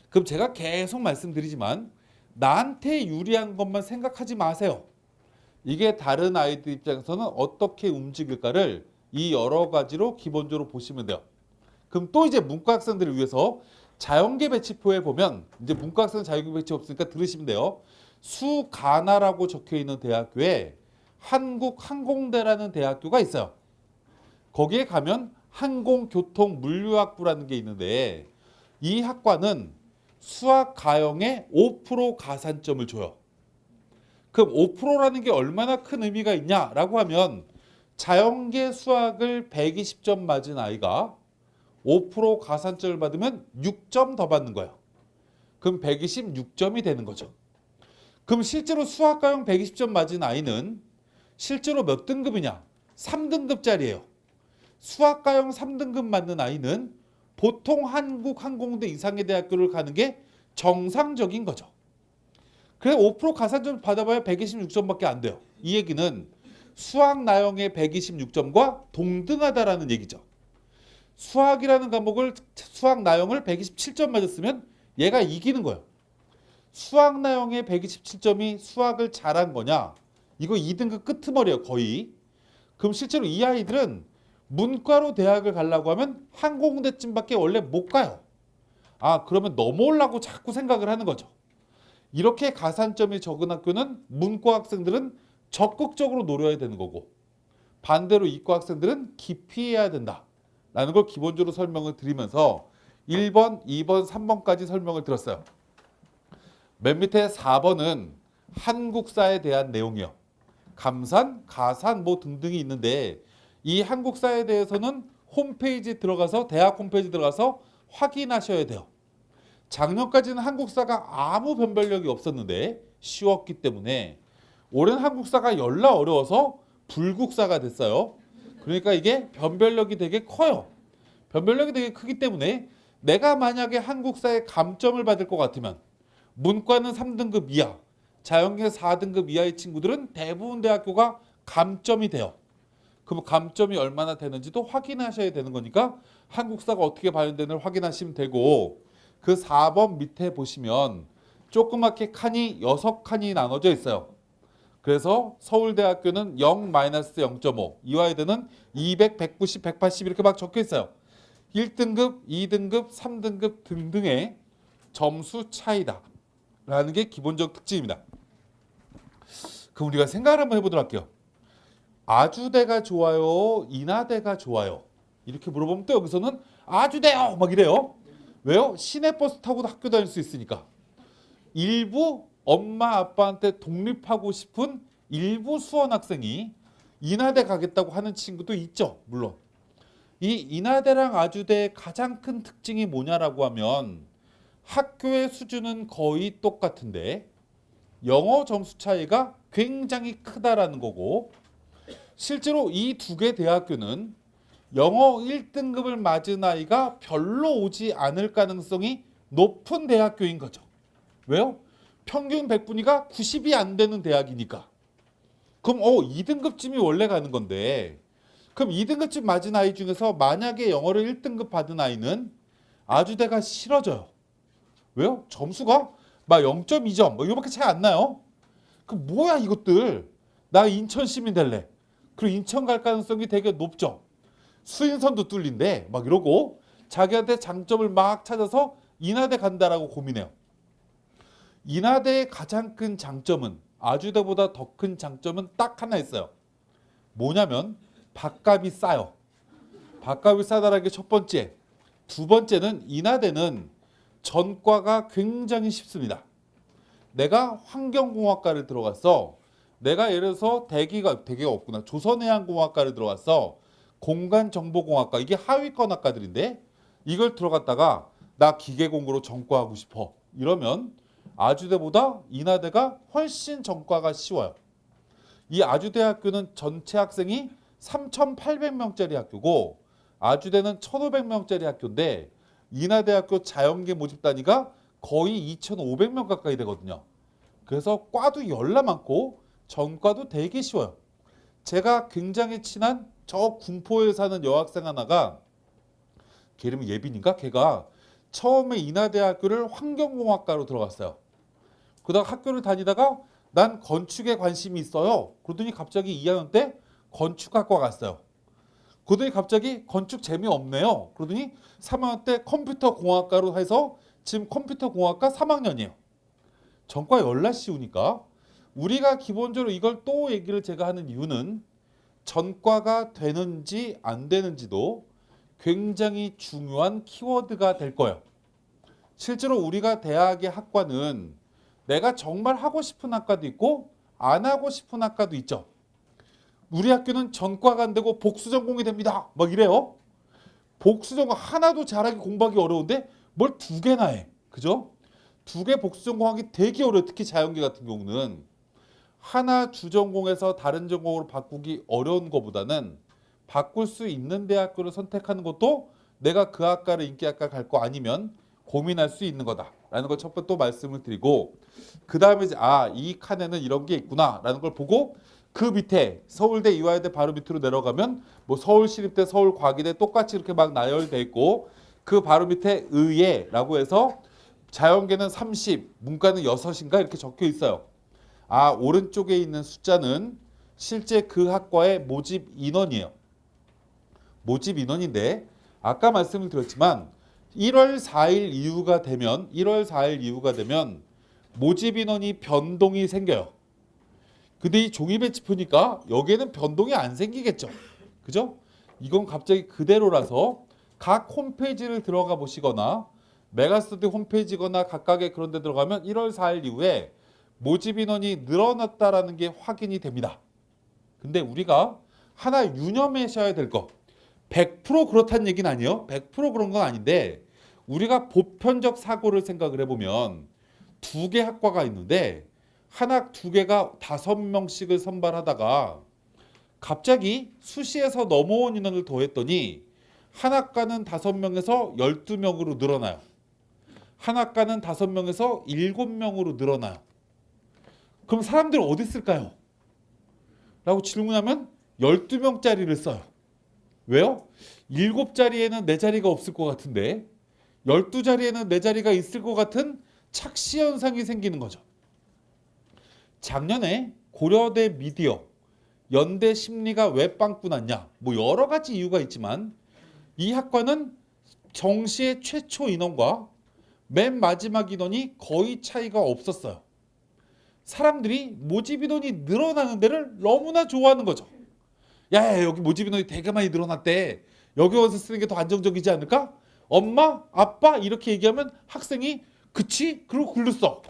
그럼 제가 계속 말씀드리지만 나한테 유리한 것만 생각하지 마세요. 이게 다른 아이들 입장에서는 어떻게 움직일까를 이 여러 가지로 기본적으로 보시면 돼요. 그럼 또 이제 문과 학생들을 위해서 자연계 배치표에 보면 이제 문과 학생 자연계 배치 없으니까 들으시면 돼요. 수가나라고 적혀 있는 대학교에 한국항공대라는 대학교가 있어요. 거기에 가면 항공교통물류학부라는 게 있는데 이 학과는 수학 가형에 5% 가산점을 줘요. 그럼 5%라는 게 얼마나 큰 의미가 있냐라고 하면 자연계 수학을 120점 맞은 아이가 5% 가산점을 받으면 6점 더 받는 거예요. 그럼 126점이 되는 거죠. 그럼 실제로 수학 가형 120점 맞은 아이는 실제로 몇 등급이냐? 3등급짜리예요. 수학 가형 3등급 맞는 아이는 보통 한국 항공대 이상의 대학교를 가는 게 정상적인 거죠. 그래서 5% 가산점 받아봐야 126점밖에 안 돼요. 이 얘기는 수학 나형의 126점과 동등하다라는 얘기죠. 수학이라는 과목을 수학 나형을 127점 맞았으면 얘가 이기는 거예요. 수학 나형의 127점이 수학을 잘한 거냐? 이거 2등급 끄트머리예요, 거의. 그럼 실제로 이 아이들은 문과로 대학을 가려고 하면 항공대쯤밖에 원래 못 가요. 아, 그러면 넘어오려고 자꾸 생각을 하는 거죠. 이렇게 가산점이 적은 학교는 문과 학생들은 적극적으로 노려야 되는 거고, 반대로 이과 학생들은 기피해야 된다라는 걸 기본적으로 설명을 드리면서 1번, 2번, 3번까지 설명을 드렸어요. 맨 밑에 4번은 한국사에 대한 내용이요. 감산, 가산 뭐 등등이 있는데 이 한국사에 대해서는 홈페이지 들어가서 대학 홈페이지 들어가서 확인하셔야 돼요. 작년까지는 한국사가 아무 변별력이 없었는데 쉬웠기 때문에 올해는 한국사가 열나 어려워서 불국사가 됐어요. 그러니까 이게 변별력이 되게 커요. 변별력이 되게 크기 때문에 내가 만약에 한국사에 감점을 받을 것 같으면 문과는 3등급 이하, 자연계 4등급 이하의 친구들은 대부분 대학교가 감점이 돼요. 그럼 감점이 얼마나 되는지도 확인하셔야 되는 거니까 한국사가 어떻게 반영되는지 확인하시면 되고, 그 4번 밑에 보시면 조그맣게 칸이 6칸이 나눠져 있어요. 그래서 서울대학교는 0-0.5, 이화여대는 200, 190, 180 이렇게 막 적혀 있어요. 1등급, 2등급, 3등급 등등의 점수 차이다 라는 게 기본적 특징입니다. 그럼 우리가 생각을 한번 해보도록 할게요. 아주대가 좋아요? 인하대가 좋아요? 이렇게 물어보면 또 여기서는 아주대요! 막 이래요. 왜요? 시내버스 타고도 학교 다닐 수 있으니까. 일부 엄마 아빠한테 독립하고 싶은 일부 수원 학생이 인하대 가겠다고 하는 친구도 있죠. 물론. 이 인하대랑 아주대의 가장 큰 특징이 뭐냐라고 하면 학교의 수준은 거의 똑같은데 영어 점수 차이가 굉장히 크다라는 거고, 실제로 이 두 개 대학교는 영어 1등급을 맞은 아이가 별로 오지 않을 가능성이 높은 대학교인 거죠. 왜요? 평균 100분위가 90이 안 되는 대학이니까. 그럼 2등급쯤이 원래 가는 건데, 그럼 2등급쯤 맞은 아이 중에서 만약에 영어를 1등급 받은 아이는 아주대가 싫어져요. 왜요? 점수가 막 0.2점 뭐 이거밖에 차이 안 나요. 그럼 뭐야 이것들. 나 인천 시민 될래. 그리고 인천 갈 가능성이 되게 높죠. 수인선도 뚫린데 막 이러고 자기한테 장점을 막 찾아서 인하대 간다라고 고민해요. 인하대의 가장 큰 장점은, 아주대보다 더 큰 장점은 딱 하나 있어요. 뭐냐면 밥값이 싸요. 밥값이 싸다라는 게 첫 번째. 두 번째는 인하대는 전과가 굉장히 쉽습니다. 내가 환경공학과를 들어갔어. 내가 예를 들어서 대기가 없구나. 조선해양공학과를 들어갔어. 공간정보공학과, 이게 하위권 학과들인데 이걸 들어갔다가 나 기계공으로 전과하고 싶어. 이러면 아주대보다 인하대가 훨씬 전과가 쉬워요. 이 아주대학교는 전체 학생이 3,800명짜리 학교고 아주대는 1,500명짜리 학교인데 인하대학교 자연계 모집 단위가 거의 2,500명 가까이 되거든요. 그래서 과도 열나 많고 전과도 되게 쉬워요. 제가 굉장히 친한 저 군포에 사는 여학생 하나가, 걔 이름이 예빈인가? 걔가 처음에 인하대학교를 환경공학과로 들어갔어요. 그러다가 학교를 다니다가 난 건축에 관심이 있어요. 그러더니 갑자기 2학년 때 건축학과 갔어요. 그러더니 갑자기 건축 재미없네요. 그러더니 3학년 때 컴퓨터공학과로 해서 지금 컴퓨터공학과 3학년이에요. 전과 열나 쉬우니까. 우리가 기본적으로 이걸 또 얘기를 제가 하는 이유는 전과가 되는지 안 되는지도 굉장히 중요한 키워드가 될 거예요. 실제로 우리가 대학의 학과는 내가 정말 하고 싶은 학과도 있고 안 하고 싶은 학과도 있죠. 우리 학교는 전과가 안 되고 복수 전공이 됩니다. 막 이래요. 복수 전공 하나도 잘하기 공부하기 어려운데 뭘 두 개나 해. 그죠? 두 개 복수 전공하기 되게 어려워. 특히 자연계 같은 경우는 하나 주전공에서 다른 전공으로 바꾸기 어려운 것보다는 바꿀 수 있는 대학교를 선택하는 것도 내가 그 학과를 인기학과 갈 거 아니면 고민할 수 있는 거다라는 걸 첫 번째 또 말씀을 드리고, 그 다음에 이제 이 칸에는 이런 게 있구나라는 걸 보고 그 밑에 서울대, 이화여대 바로 밑으로 내려가면 뭐 서울시립대, 서울과기대 똑같이 이렇게 막 나열돼 있고, 그 바로 밑에 의예라고 해서 자연계는 30, 문과는 6인가 이렇게 적혀 있어요. 오른쪽에 있는 숫자는 실제 그 학과의 모집 인원이에요. 모집 인원인데 아까 말씀을 드렸지만 1월 4일 이후가 되면 모집 인원이 변동이 생겨요. 근데 이 종이 배치 보니까 여기에는 변동이 안 생기겠죠. 그죠? 이건 갑자기 그대로라서 각 홈페이지를 들어가 보시거나 메가스터디 홈페이지거나 각각의 그런 데 들어가면 1월 4일 이후에 모집 인원이 늘어났다라는 게 확인이 됩니다. 근데 우리가 하나 유념하셔야 될 거, 100% 그렇다는 얘기는 아니에요. 100% 그런 건 아닌데 우리가 보편적 사고를 생각을 해보면 두 개 학과가 있는데 한 학 두 개가 5명씩을 선발하다가 갑자기 수시에서 넘어온 인원을 더했더니 한 학과는 5명에서 12명으로 늘어나요. 한 학과는 5명에서 7명으로 늘어나요. 그럼 사람들 어디 있을까요? 라고 질문하면 12명짜리를 써요. 왜요? 7자리에는 내 자리가 없을 것 같은데 12자리에는 내 자리가 있을 것 같은 착시 현상이 생기는 거죠. 작년에 고려대 미디어, 연대 심리가 왜 빵꾸 났냐? 뭐 여러 가지 이유가 있지만 이 학과는 정시의 최초 인원과 맨 마지막 인원이 거의 차이가 없었어요. 사람들이 모집 인원이 늘어나는 데를 너무나 좋아하는 거죠. 야, 여기 모집 인원이 되게 많이 늘어났대. 여기 와서 쓰는 게 더 안정적이지 않을까? 엄마, 아빠 이렇게 얘기하면 학생이 그치? 그리고 글로 써.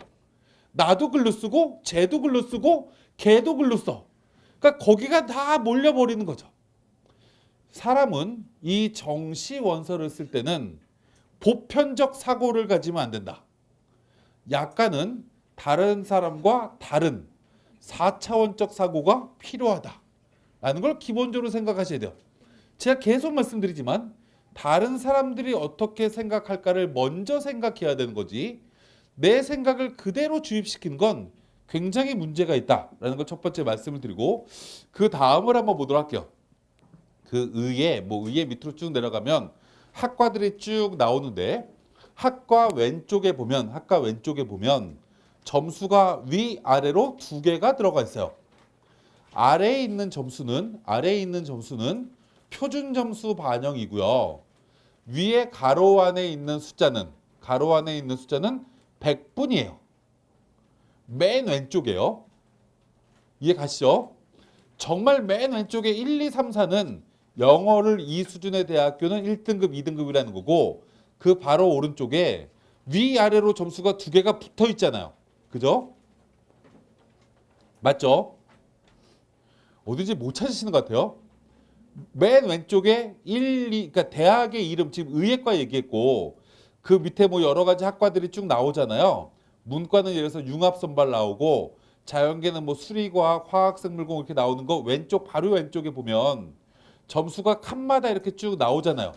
나도 글로 쓰고 쟤도 글로 쓰고 걔도 글로 써. 그러니까 거기가 다 몰려버리는 거죠. 사람은 이 정시 원서를 쓸 때는 보편적 사고를 가지면 안 된다. 약간은 다른 사람과 다른 4차원적 사고가 필요하다라는 걸 기본적으로 생각하셔야 돼요. 제가 계속 말씀드리지만 다른 사람들이 어떻게 생각할까를 먼저 생각해야 되는 거지, 내 생각을 그대로 주입시키는 건 굉장히 문제가 있다라는 걸 첫 번째 말씀을 드리고, 그 다음을 한번 보도록 할게요. 그 의예 밑으로 쭉 내려가면 학과들이 쭉 나오는데 학과 왼쪽에 보면 점수가 위아래로 두 개가 들어가 있어요. 아래에 있는 점수는 표준 점수 반영이고요. 위에 가로 안에 있는 숫자는 100분이에요. 맨 왼쪽에요. 이해 가시죠? 정말 맨 왼쪽에 1, 2, 3, 4는 영어를 이 수준의 대학교는 1등급, 2등급이라는 거고, 그 바로 오른쪽에 위아래로 점수가 두 개가 붙어 있잖아요. 그죠? 맞죠? 어딘지 못 찾으시는 것 같아요. 맨 왼쪽에 1, 2, 그러니까 대학의 이름, 지금 의예과 얘기했고 그 밑에 뭐 여러 가지 학과들이 쭉 나오잖아요. 문과는 예를 들어서 융합선발 나오고 자연계는 뭐 수리과학, 화학생물공 이렇게 나오는 거 바로 왼쪽에 보면 점수가 칸마다 이렇게 쭉 나오잖아요.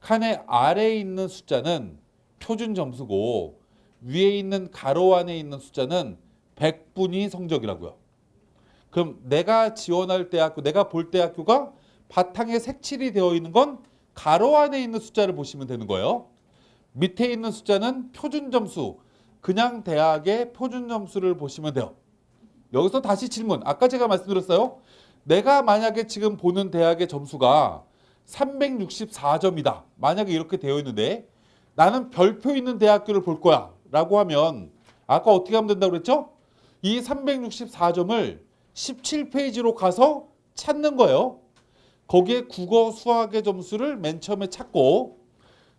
칸의 아래에 있는 숫자는 표준 점수고 위에 있는 가로 안에 있는 숫자는 100분위 성적이라고요. 그럼 내가 지원할 대학교, 내가 볼 대학교가 바탕에 색칠이 되어 있는 건 가로 안에 있는 숫자를 보시면 되는 거예요. 밑에 있는 숫자는 표준 점수, 그냥 대학의 표준 점수를 보시면 돼요. 여기서 다시 질문. 아까 제가 말씀드렸어요. 내가 만약에 지금 보는 대학의 점수가 364점이다. 만약에 이렇게 되어 있는데 나는 별표 있는 대학교를 볼 거야 라고 하면 아까 어떻게 하면 된다고 그랬죠? 이 364점을 17페이지로 가서 찾는 거예요. 거기에 국어, 수학의 점수를 맨 처음에 찾고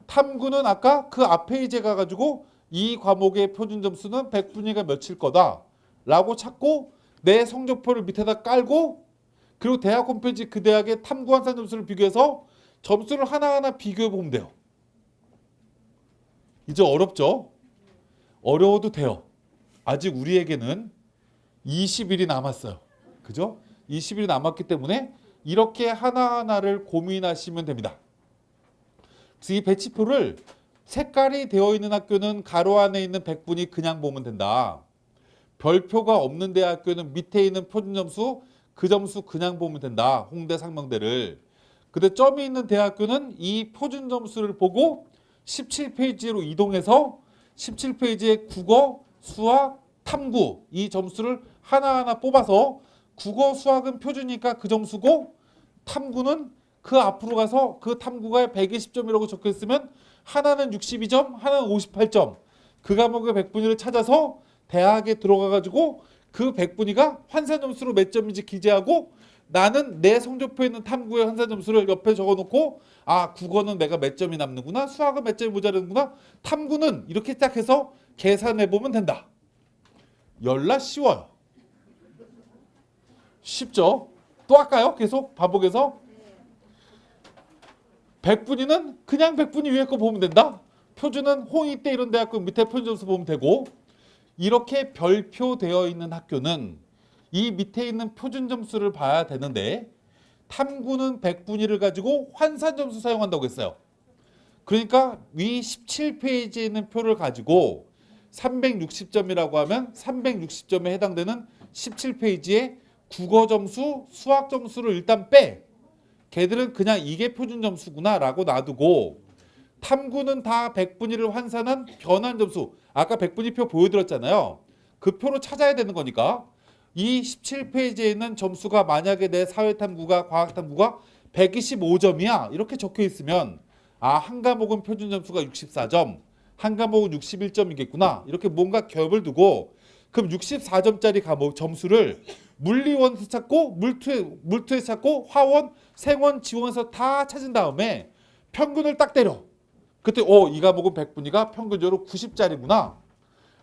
탐구는 아까 그 앞 페이지에 가가지고 이 과목의 표준 점수는 100분위가 몇일 거다 라고 찾고 내 성적표를 밑에다 깔고 그리고 대학 홈페이지 그 대학의 탐구 환산 점수를 비교해서 점수를 하나하나 비교해 보면 돼요. 이제 어렵죠? 어려워도 돼요. 아직 우리에게는 20일이 남았어요. 그죠? 20일이 남았기 때문에 이렇게 하나하나를 고민하시면 됩니다. 그래서 이 배치표를 색깔이 되어 있는 학교는 가로 안에 있는 100분이 그냥 보면 된다. 별표가 없는 대학교는 밑에 있는 표준 점수 그 점수 그냥 보면 된다. 홍대 상명대를. 근데 점이 있는 대학교는 이 표준 점수를 보고 17페이지로 이동해서 17페이지에 국어, 수학, 탐구 이 점수를 하나하나 뽑아서 국어, 수학은 표준이니까 그 점수고 탐구는 그 앞으로 가서 그 탐구가 120점이라고 적혀 있으면 하나는 62점, 하나는 58점. 그 과목의 100분위를 찾아서 대학에 들어가 가지고 그 100분위가 환산 점수로 몇 점인지 기재하고 나는 내 성적표에 있는 탐구의 환산 점수를 옆에 적어놓고 아 국어는 내가 몇 점이 남는구나 수학은 몇 점이 모자르는구나 탐구는 이렇게 딱 해서 계산해보면 된다. 열나 쉬워요. 쉽죠? 또 할까요? 계속 반복해서 100분위는 그냥 100분위 위에 거 보면 된다. 표준은 홍익대 이런 대학교 밑에 표준 점수 보면 되고 이렇게 별표되어 있는 학교는 이 밑에 있는 표준 점수를 봐야 되는데 탐구는 100분위를 가지고 환산 점수 사용한다고 했어요. 그러니까 위 17페이지에 있는 표를 가지고 360점이라고 하면 360점에 해당되는 17페이지에 국어 점수, 수학 점수를 일단 빼. 걔들은 그냥 이게 표준 점수구나 라고 놔두고 탐구는 다 100분위를 환산한 변환 점수. 아까 100분위표 보여드렸잖아요. 그 표로 찾아야 되는 거니까 이 17페이지에 있는 점수가 만약에 내 사회탐구가 과학탐구가 125점이야 이렇게 적혀 있으면 아 한 과목은 표준 점수가 64점 한 과목은 61점이겠구나 이렇게 뭔가 겹을 두고 그럼 64점짜리 과목 점수를 물리원에서 찾고 물투에서 찾고 화원, 생원, 지원에서 다 찾은 다음에 평균을 딱 때려. 그때 이 과목은 100분위가 평균적으로 90짜리구나.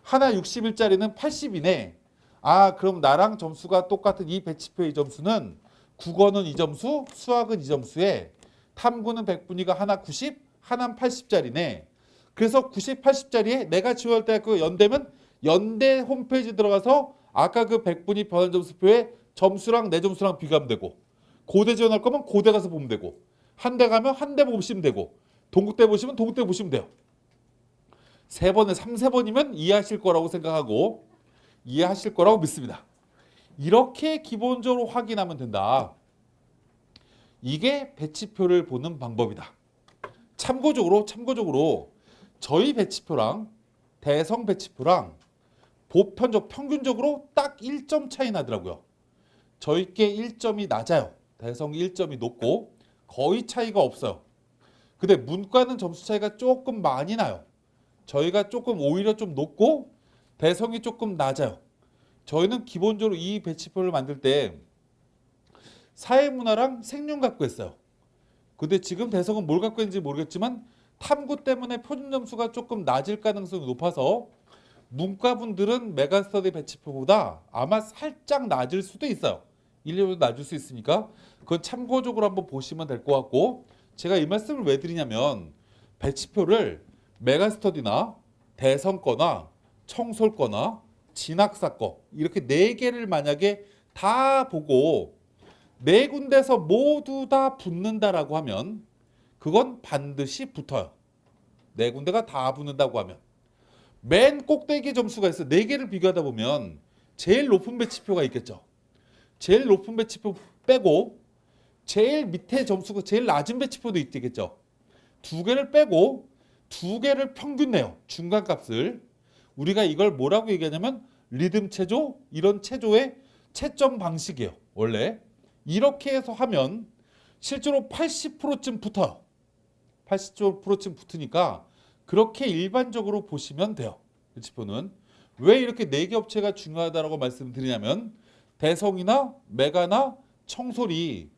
하나 61짜리는 80이네. 아 그럼 나랑 점수가 똑같은 이 배치표의 점수는 국어는 이 점수, 수학은 이 점수에 탐구는 100분위가 하나 90, 하나는 80짜리네. 그래서 90, 80짜리에 내가 지원할 때 그 연대면 연대 홈페이지 들어가서 아까 그 100분위 변환 점수표에 점수랑 내 점수랑 비교하면 되고 고대 지원할 거면 고대 가서 보면 되고 한대 가면 한대 보시면 되고 동국대 보시면 동국대 보시면 돼요. 세 번에 3세번이면 이해하실 거라고 생각하고 이해하실 거라고 믿습니다. 이렇게 기본적으로 확인하면 된다. 이게 배치표를 보는 방법이다. 참고적으로 저희 배치표랑 대성 배치표랑 보편적 평균적으로 딱 1점 차이 나더라고요. 저희께 1점이 낮아요. 대성이 1점이 높고 거의 차이가 없어요. 근데 문과는 점수 차이가 조금 많이 나요. 저희가 조금 오히려 좀 높고 대성이 조금 낮아요. 저희는 기본적으로 이 배치표를 만들 때 사회문화랑 생륜 갖고 했어요. 근데 지금 대성은 뭘 갖고 있는지 모르겠지만 탐구 때문에 표준 점수가 조금 낮을 가능성이 높아서 문과분들은 메가스터디 배치표보다 아마 살짝 낮을 수도 있어요. 1, 2도 낮을 수 있으니까 그건 참고적으로 한번 보시면 될 것 같고 제가 이 말씀을 왜 드리냐면 배치표를 메가스터디나 대성거나 청솔거나 진학사거 이렇게 4개를 만약에 다 보고 4군데서 모두 다 붙는다라고 하면 그건 반드시 붙어요. 4군데가 다 붙는다고 하면 맨 꼭대기 점수가 있어요. 4개를 비교하다 보면 제일 높은 배치표가 있겠죠. 제일 높은 배치표 빼고 제일 밑에 점수가 제일 낮은 배치표도 있겠죠. 2개를 빼고 2개를 평균 내요. 중간값을. 우리가 이걸 뭐라고 얘기하냐면 리듬 체조 이런 체조의 채점 방식이에요. 원래 이렇게 해서 하면 실제로 80%쯤 붙어요. 80%쯤 붙으니까 그렇게 일반적으로 보시면 돼요. 배치표는. 왜 이렇게 4개 업체가 중요하다고 말씀드리냐면 대성이나 메가나 청솔이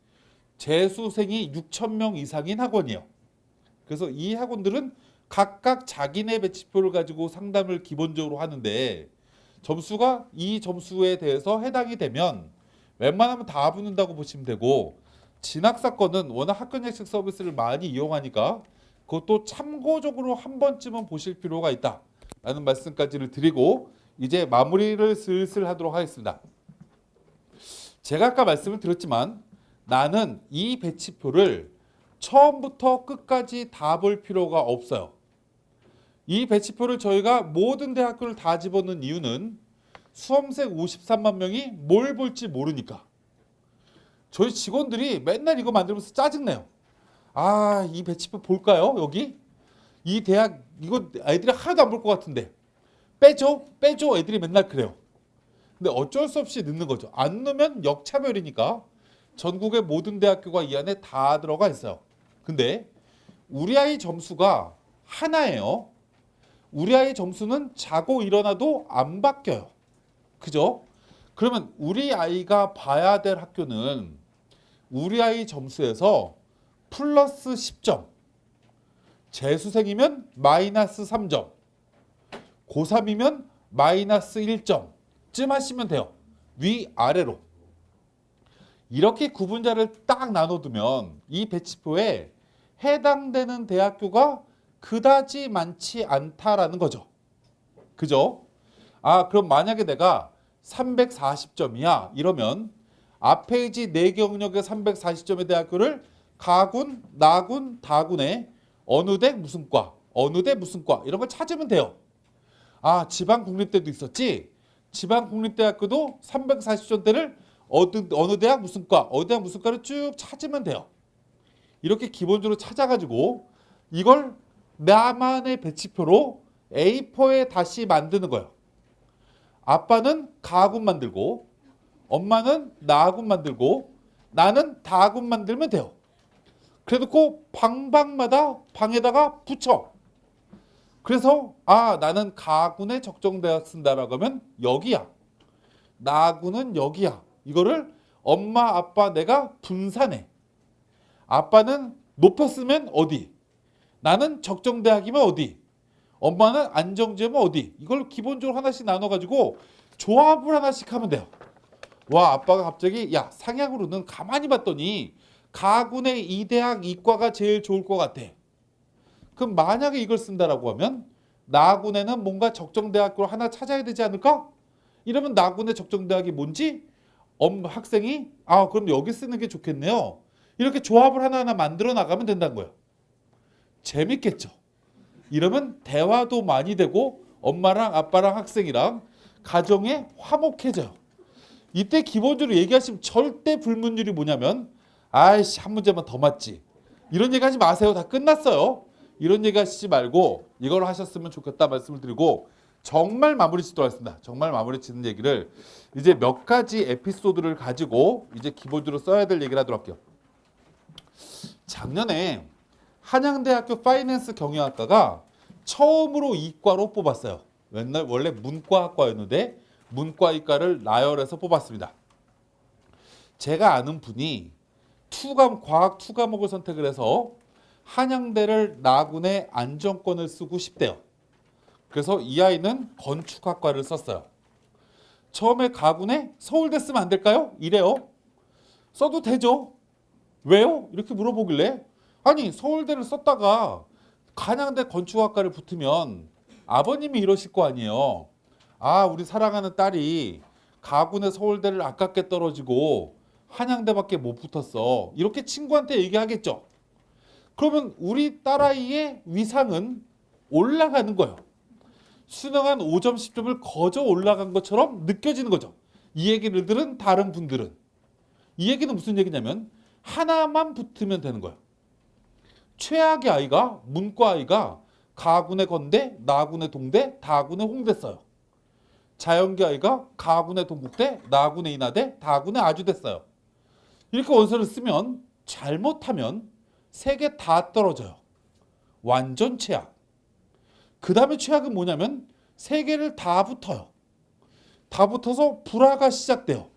재수생이 6,000명 이상인 학원이에요. 그래서 이 학원들은 각각 자기네 배치표를 가지고 상담을 기본적으로 하는데 점수가 이 점수에 대해서 해당이 되면 웬만하면 다 붙는다고 보시면 되고 진학사건은 워낙 학교연식 서비스를 많이 이용하니까 그것도 참고적으로 한 번쯤은 보실 필요가 있다라는 말씀까지를 드리고 이제 마무리를 슬슬 하도록 하겠습니다. 제가 아까 말씀을 드렸지만 나는 이 배치표를 처음부터 끝까지 다 볼 필요가 없어요. 이 배치표를 저희가 모든 대학교를 다 집어넣은 이유는 수험생 53만 명이 뭘 볼지 모르니까. 저희 직원들이 맨날 이거 만들면서 짜증내요. 아, 이 배치표 볼까요? 여기? 이 대학 이거 애들이 하나도 안 볼 것 같은데 빼줘 애들이 맨날 그래요. 근데 어쩔 수 없이 넣는 거죠. 안 넣으면 역차별이니까 전국의 모든 대학교가 이 안에 다 들어가 있어요. 근데 우리 아이 점수가 하나예요. 우리 아이 점수는 자고 일어나도 안 바뀌어요. 그죠? 그러면 우리 아이가 봐야 될 학교는 우리 아이 점수에서 플러스 10점, 재수생이면 마이너스 3점, 고3이면 마이너스 1점쯤 하시면 돼요. 위아래로. 이렇게 구분자를 딱 나눠두면 이 배치표에 해당되는 대학교가 그다지 많지 않다라는 거죠. 그죠? 아, 그럼 만약에 내가 340점이야 이러면 앞에 이지 4개 영역의 340점의 대학교를 가군, 나군, 다군에 어느 대 무슨 과, 어느 대 무슨 과 이런 걸 찾으면 돼요. 아, 지방국립대도 있었지? 지방국립대학교도 340점대를 어느 대학 무슨 과, 어느 대학 무슨 과를 쭉 찾으면 돼요. 이렇게 기본적으로 찾아가지고 이걸 나만의 배치표로 A4에 다시 만드는 거예요. 아빠는 가군 만들고 엄마는 나군 만들고 나는 다군 만들면 돼요. 그래놓고 방방마다 방에다가 붙여. 그래서 아, 나는 가군에 적정대학 쓴다라고 하면 여기야. 나군은 여기야. 이거를 엄마, 아빠, 내가 분산해. 아빠는 높였으면 어디? 나는 적정대학이면 어디? 엄마는 안정지으면 어디? 이걸 기본적으로 하나씩 나눠가지고 조합을 하나씩 하면 돼요. 와, 아빠가 갑자기 야, 상향으로는 가만히 봤더니 가군의 이 대학 이과가 제일 좋을 것 같아. 그럼 만약에 이걸 쓴다라고 하면 나군에는 뭔가 적정대학교를 하나 찾아야 되지 않을까? 이러면 나군의 적정대학이 뭔지 학생이 아, 그럼 여기 쓰는 게 좋겠네요. 이렇게 조합을 하나하나 만들어 나가면 된다는 거예요. 재밌겠죠? 이러면 대화도 많이 되고 엄마랑 아빠랑 학생이랑 가정에 화목해져요. 이때 기본적으로 얘기하시면 절대 불문율이 뭐냐면 아이씨, 한 문제만 더 맞지. 이런 얘기 하지 마세요. 다 끝났어요. 이런 얘기 하시지 말고 이걸 하셨으면 좋겠다 말씀을 드리고 정말 마무리 짓도록 하겠습니다. 정말 마무리 짓는 얘기를 이제 몇 가지 에피소드를 가지고 이제 기본적으로 써야 될 얘기를 하도록 할게요. 작년에 한양대학교 파이낸스 경영학과가 처음으로 이과로 뽑았어요. 맨날 원래 문과학과였는데 문과이과를 나열해서 뽑았습니다. 제가 아는 분이 과학 2과목을 선택을 해서 한양대를 나군의 안정권을 쓰고 싶대요. 그래서 이 아이는 건축학과를 썼어요. 처음에 가군에 서울대 쓰면 안 될까요? 이래요. 써도 되죠. 왜요? 이렇게 물어보길래 아니, 서울대를 썼다가 한양대 건축학과를 붙으면 아버님이 이러실 거 아니에요. 아, 우리 사랑하는 딸이 가군의 서울대를 아깝게 떨어지고 한양대밖에 못 붙었어. 이렇게 친구한테 얘기하겠죠. 그러면 우리 딸아이의 위상은 올라가는 거예요. 수능 한 5점, 10점을 거저 올라간 것처럼 느껴지는 거죠. 이 얘기를 들은 다른 분들은. 이 얘기는 무슨 얘기냐면 하나만 붙으면 되는 거예요. 최악의 아이가, 문과 아이가 가군의 건대, 나군의 동대, 다군의 홍대 써요. 자연계 아이가 가군의 동국대, 나군의 인하대, 다군의 아주대 써요. 이렇게 원서를 쓰면 잘못하면 3개 다 떨어져요. 완전 최악. 그 다음에 최악은 뭐냐면 3개를 다 붙어요. 다 붙어서 불화가 시작돼요.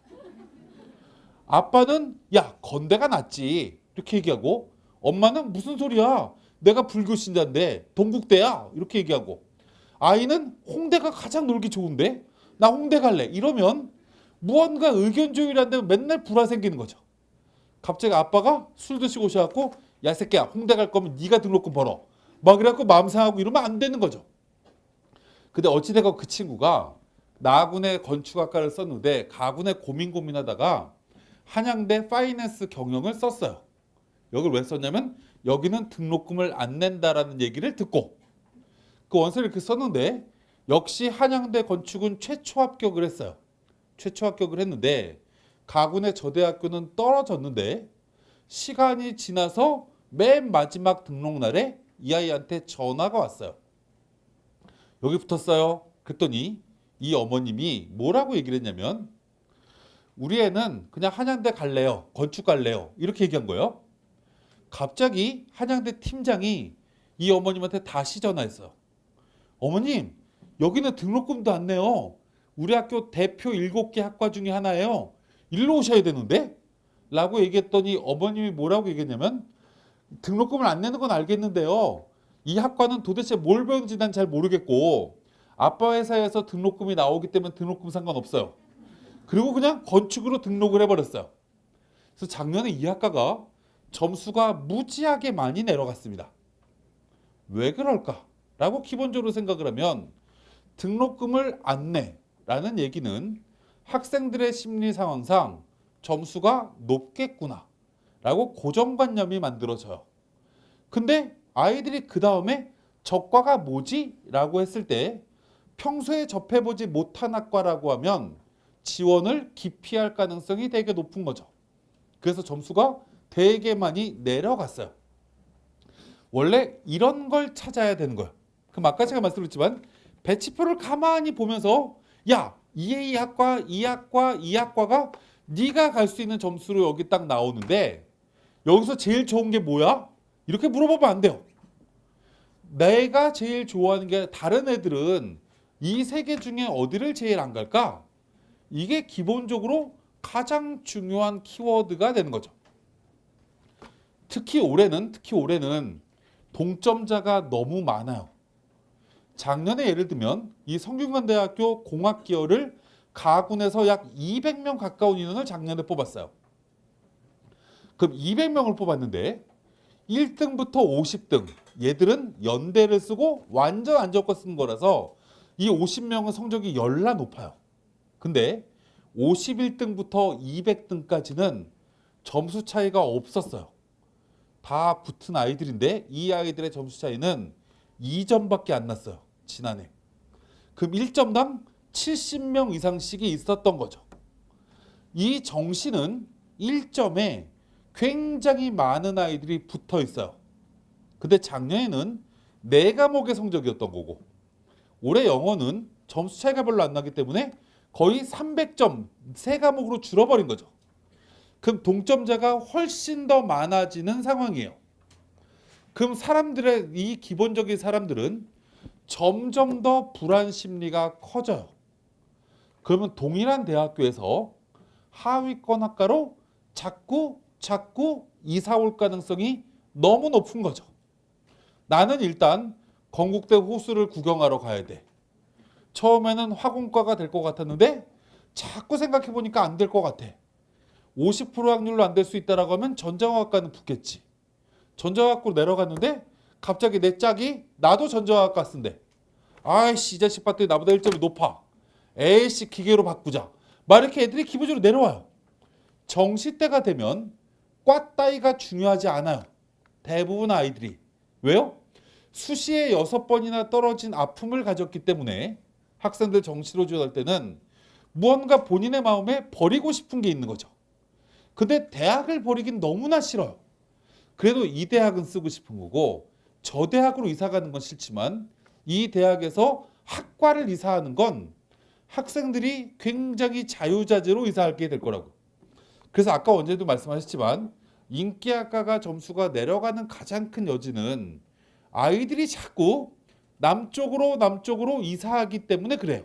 아빠는 야, 건대가 낫지 이렇게 얘기하고 엄마는 무슨 소리야, 내가 불교 신자인데 동국대야 이렇게 얘기하고 아이는 홍대가 가장 놀기 좋은데 나 홍대 갈래 이러면 무언가 의견 조율하는데 맨날 불화 생기는 거죠. 갑자기 아빠가 술 드시고 오셔갖고 야 새끼야 홍대 갈 거면 네가 등록금 벌어 막 그래갖고 마음 상하고 이러면 안 되는 거죠. 근데 어찌되건 그 친구가 나군의 건축학과를 썼는데 가군에 고민하다가 한양대 파이낸스 경영을 썼어요. 여기를 왜 썼냐면 여기는 등록금을 안 낸다라는 얘기를 듣고 그 원서를 이렇게 썼는데 역시 한양대 건축은 최초 합격을 했어요. 최초 합격을 했는데 가군의 저 대학교는 떨어졌는데 시간이 지나서 맨 마지막 등록날에 이 아이한테 전화가 왔어요. 여기 붙었어요. 그랬더니 이 어머님이 뭐라고 얘기를 했냐면 우리 애는 그냥 한양대 갈래요. 건축 갈래요. 이렇게 얘기한 거예요. 갑자기 한양대 팀장이 이 어머님한테 다시 전화했어요. 어머님 여기는 등록금도 안 내요. 우리 학교 대표 7개 학과 중에 하나예요. 일로 오셔야 되는데? 라고 얘기했더니 어머님이 뭐라고 얘기했냐면 등록금을 안 내는 건 알겠는데요. 이 학과는 도대체 뭘 배우는지 난 잘 모르겠고 아빠 회사에서 등록금이 나오기 때문에 등록금 상관없어요. 그리고 그냥 건축으로 등록을 해버렸어요. 그래서 작년에 이 학과가 점수가 무지하게 많이 내려갔습니다. 왜 그럴까? 라고 기본적으로 생각을 하면 등록금을 안 내라는 얘기는 학생들의 심리 상황상 점수가 높겠구나 라고 고정관념이 만들어져요. 근데 아이들이 그 다음에 저과가 뭐지? 라고 했을 때 평소에 접해보지 못한 학과라고 하면 지원을 기피할 가능성이 되게 높은 거죠. 그래서 점수가 되게 많이 내려갔어요. 원래 이런 걸 찾아야 되는 거예요. 그럼 아까 제가 말씀드렸지만 배치표를 가만히 보면서 야, 이 학과, 이 학과, 이 학과가 네가 갈 수 있는 점수로 여기 딱 나오는데 여기서 제일 좋은 게 뭐야? 이렇게 물어보면 안 돼요. 내가 제일 좋아하는 게 다른 애들은 이 세 개 중에 어디를 제일 안 갈까? 이게 기본적으로 가장 중요한 키워드가 되는 거죠. 특히 올해는 동점자가 너무 많아요. 작년에 예를 들면 이 성균관대학교 공학기여를 가군에서 약 200명 가까운 인원을 작년에 뽑았어요. 그럼 200명을 뽑았는데 1등부터 50등 얘들은 연대를 쓰고 완전 안정권 쓴 거라서 이 50명은 성적이 열나 높아요. 근데 51등부터 200등까지는 점수 차이가 없었어요. 다 붙은 아이들인데 이 아이들의 점수 차이는 2점밖에 안 났어요. 지난해. 그럼 1점당 70명 이상씩이 있었던 거죠. 이 정시는 1점에 굉장히 많은 아이들이 붙어 있어요. 근데 작년에는 4과목의 성적이었던 거고 올해 영어는 점수 차이가 별로 안 나기 때문에 거의 300점 3과목으로 줄어버린 거죠. 그럼 동점자가 훨씬 더 많아지는 상황이에요. 그럼 사람들의 이 기본적인 사람들은 점점 더 불안 심리가 커져요. 그러면 동일한 대학교에서 하위권 학과로 자꾸 이사 올 가능성이 너무 높은 거죠. 나는 일단 건국대 호수를 구경하러 가야 돼. 처음에는 화공과가 될 것 같았는데 자꾸 생각해 보니까 안 될 것 같아. 50% 확률로 안 될 수 있다라고 하면 전자화학과는 붙겠지. 전자화학과로 내려갔는데 갑자기 내 짝이 나도 전자화학과 쓴대. 아이씨 이 자식 봤더니 나보다 1점이 높아. 에이씨 기계로 바꾸자. 막 이렇게 애들이 기본적으로 내려와요. 정시 때가 되면 과 따위가 중요하지 않아요. 대부분 아이들이. 왜요? 수시에 6번이나 떨어진 아픔을 가졌기 때문에 학생들 정시로 지원할 때는 무언가 본인의 마음에 버리고 싶은 게 있는 거죠. 근데 대학을 버리긴 너무나 싫어요. 그래도 이 대학은 쓰고 싶은 거고 저 대학으로 이사 가는 건 싫지만 이 대학에서 학과를 이사하는 건 학생들이 굉장히 자유자재로 이사하게 될 거라고. 그래서 아까 언제도 말씀하셨지만 인기학과가 점수가 내려가는 가장 큰 여지는 아이들이 자꾸 남쪽으로 이사하기 때문에 그래요.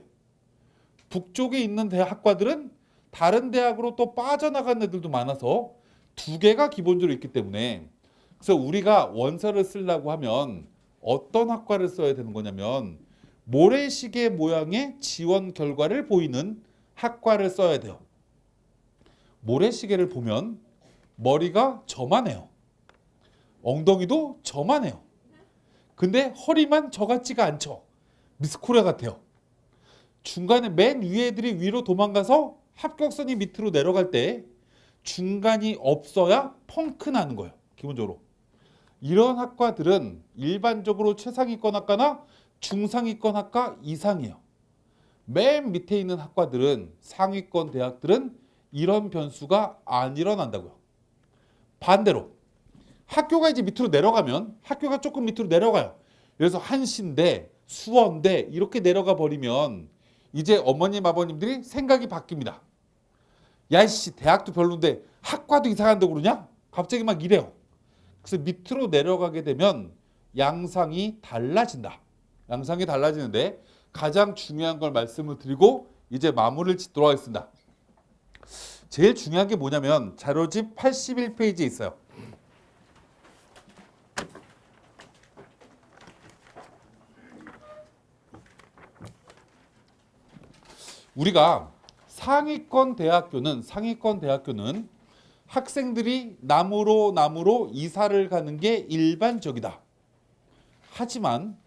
북쪽에 있는 학과들은 다른 대학으로 또 빠져나간 애들도 많아서 2개가 기본적으로 있기 때문에 그래서 우리가 원서를 쓰려고 하면 어떤 학과를 써야 되는 거냐면 모래시계 모양의 지원 결과를 보이는 학과를 써야 돼요. 모래시계를 보면 머리가 저만해요. 엉덩이도 저만해요. 근데 허리만 저 같지가 않죠. 미스코리아 같아요. 중간에 맨 위에 애들이 위로 도망가서 합격선이 밑으로 내려갈 때 중간이 없어야 펑크 나는 거예요. 기본적으로. 이런 학과들은 일반적으로 최상위권 학과나 중상위권 학과 이상이에요. 맨 밑에 있는 학과들은 상위권 대학들은 이런 변수가 안 일어난다고요. 반대로 학교가 이제 밑으로 내려가면 학교가 조금 밑으로 내려가요. 그래서 한신대, 수원대 이렇게 내려가 버리면 이제 어머님 아버님들이 생각이 바뀝니다. 야이씨 대학도 별론데 학과도 이상한데 그러냐? 갑자기 막 이래요. 그래서 밑으로 내려가게 되면 양상이 달라진다. 양상이 달라지는데 가장 중요한 걸 말씀을 드리고 이제 마무리를 짓도록 하겠습니다. 제일 중요한 게 뭐냐면 자료집 81페이지에 있어요. 우리가 상위권 대학교는 학생들이 남으로 이사를 가는 게 일반적이다. 하지만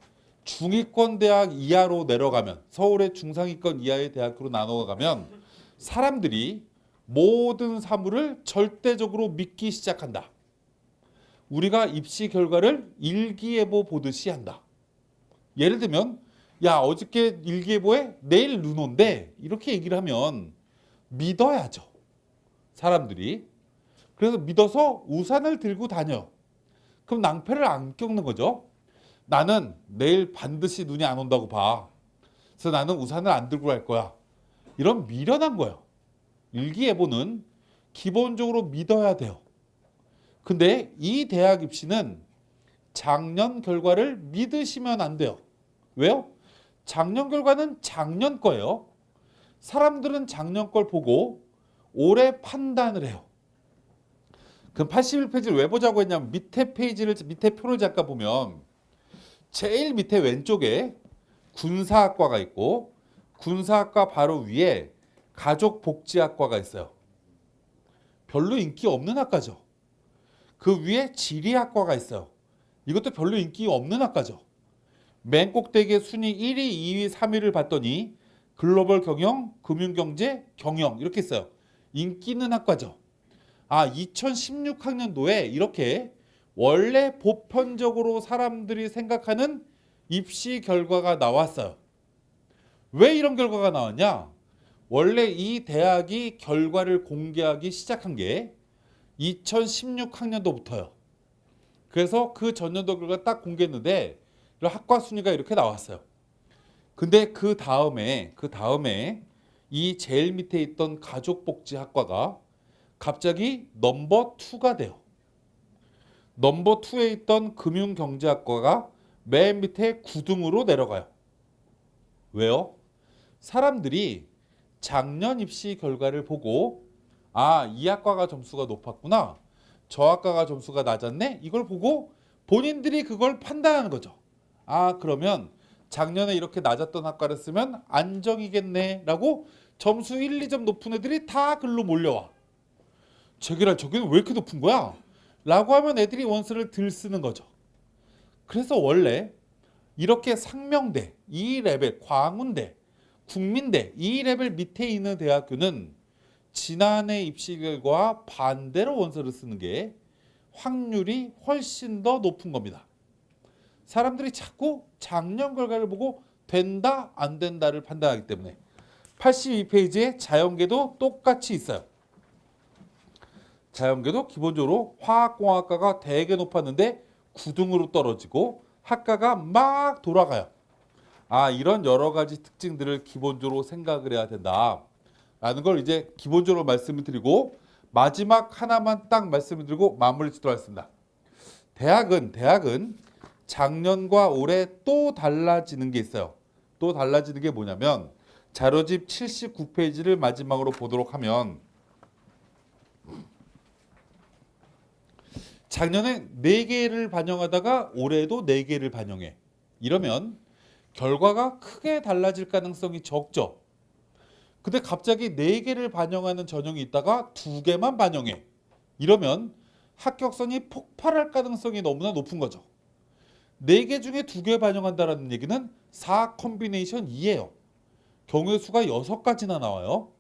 중위권 대학 이하로 내려가면 서울의 중상위권 이하의 대학으로 나눠가면 사람들이 모든 사물을 절대적으로 믿기 시작한다. 우리가 입시 결과를 일기예보 보듯이 한다. 예를 들면 야 어저께 일기예보에 내일 눈 온대 이렇게 얘기를 하면 믿어야죠. 사람들이. 그래서 믿어서 우산을 들고 다녀요. 그럼 낭패를 안 겪는 거죠. 나는 내일 반드시 눈이 안 온다고 봐. 그래서 나는 우산을 안 들고 갈 거야. 이런 미련한 거예요. 일기예보는 기본적으로 믿어야 돼요. 근데 이 대학 입시는 작년 결과를 믿으시면 안 돼요. 왜요? 작년 결과는 작년 거예요. 사람들은 작년 걸 보고 올해 판단을 해요. 그럼 81페이지를 왜 보자고 했냐면 밑에 표를 잠깐 보면 제일 밑에 왼쪽에 군사학과가 있고 군사학과 바로 위에 가족복지학과가 있어요. 별로 인기 없는 학과죠. 그 위에 지리학과가 있어요. 이것도 별로 인기 없는 학과죠. 맨 꼭대기에 순위 1위, 2위, 3위를 봤더니 글로벌 경영, 금융경제, 경영 이렇게 있어요. 인기 있는 학과죠. 2016학년도에 이렇게 원래 보편적으로 사람들이 생각하는 입시 결과가 나왔어요. 왜 이런 결과가 나왔냐? 원래 이 대학이 결과를 공개하기 시작한 게 2016학년도부터요. 그래서 그 전년도 결과 딱 공개했는데 학과 순위가 이렇게 나왔어요. 근데 그 다음에 이 제일 밑에 있던 가족복지학과가 갑자기 넘버 2가 돼요. 넘버 2에 있던 금융경제학과가 맨 밑에 9등으로 내려가요. 왜요? 사람들이 작년 입시 결과를 보고 이 학과가 점수가 높았구나. 저 학과가 점수가 낮았네. 이걸 보고 본인들이 그걸 판단하는 거죠. 그러면 작년에 이렇게 낮았던 학과를 쓰면 안정이겠네 라고 점수 1, 2점 높은 애들이 다 글로 몰려와. 저기는 왜 이렇게 높은 거야? 라고 하면 애들이 원서를 들 쓰는 거죠. 그래서 원래 이렇게 상명대, 2레벨, 광운대, 국민대, 2레벨 밑에 있는 대학교는 지난해 입시 결과와 반대로 원서를 쓰는 게 확률이 훨씬 더 높은 겁니다. 사람들이 자꾸 작년 결과를 보고 된다, 안 된다를 판단하기 때문에 82페이지에 자연계도 똑같이 있어요. 자연계도 기본적으로 화학공학과가 되게 높았는데 9등으로 떨어지고 학과가 막 돌아가요. 이런 여러 가지 특징들을 기본적으로 생각을 해야 된다. 라는 걸 이제 기본적으로 말씀을 드리고 마지막 하나만 딱 말씀을 드리고 마무리 짓도록 하겠습니다. 대학은 작년과 올해 또 달라지는 게 있어요. 또 달라지는 게 뭐냐면 자료집 79페이지를 마지막으로 보도록 하면 작년에 4개를 반영하다가 올해도 4개를 반영해. 이러면 결과가 크게 달라질 가능성이 적죠. 근데 갑자기 4개를 반영하는 전형이 있다가 2개만 반영해. 이러면 합격선이 폭발할 가능성이 너무나 높은 거죠. 4개 중에 2개 반영한다는 얘기는 4 컴비네이션 2예요. 경우의 수가 6가지나 나와요.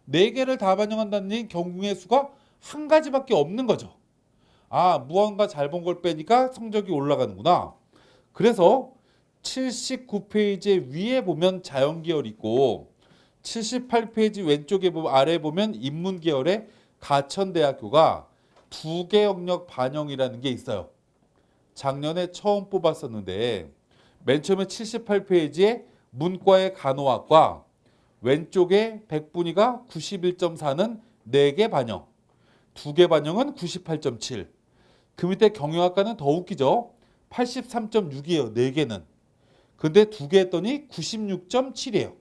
4개를 다 반영한다는 얘기는 경우의 수가 1가지밖에 없는 거죠. 아, 무언가 잘 본 걸 빼니까 성적이 올라가는구나. 그래서 79페이지 위에 보면 자연계열 있고 78페이지 왼쪽에 아래 보면 인문계열의 가천대학교가 2개 영역 반영이라는 게 있어요. 작년에 처음 뽑았었는데 맨 처음에 78페이지에 문과의 간호학과 왼쪽에 백분위가 91.4는 4개 반영, 2개 반영은 98.7. 그 밑에 경영학과는 더 웃기죠. 83.6이에요. 4개는. 근데 2개 했더니 96.7이에요.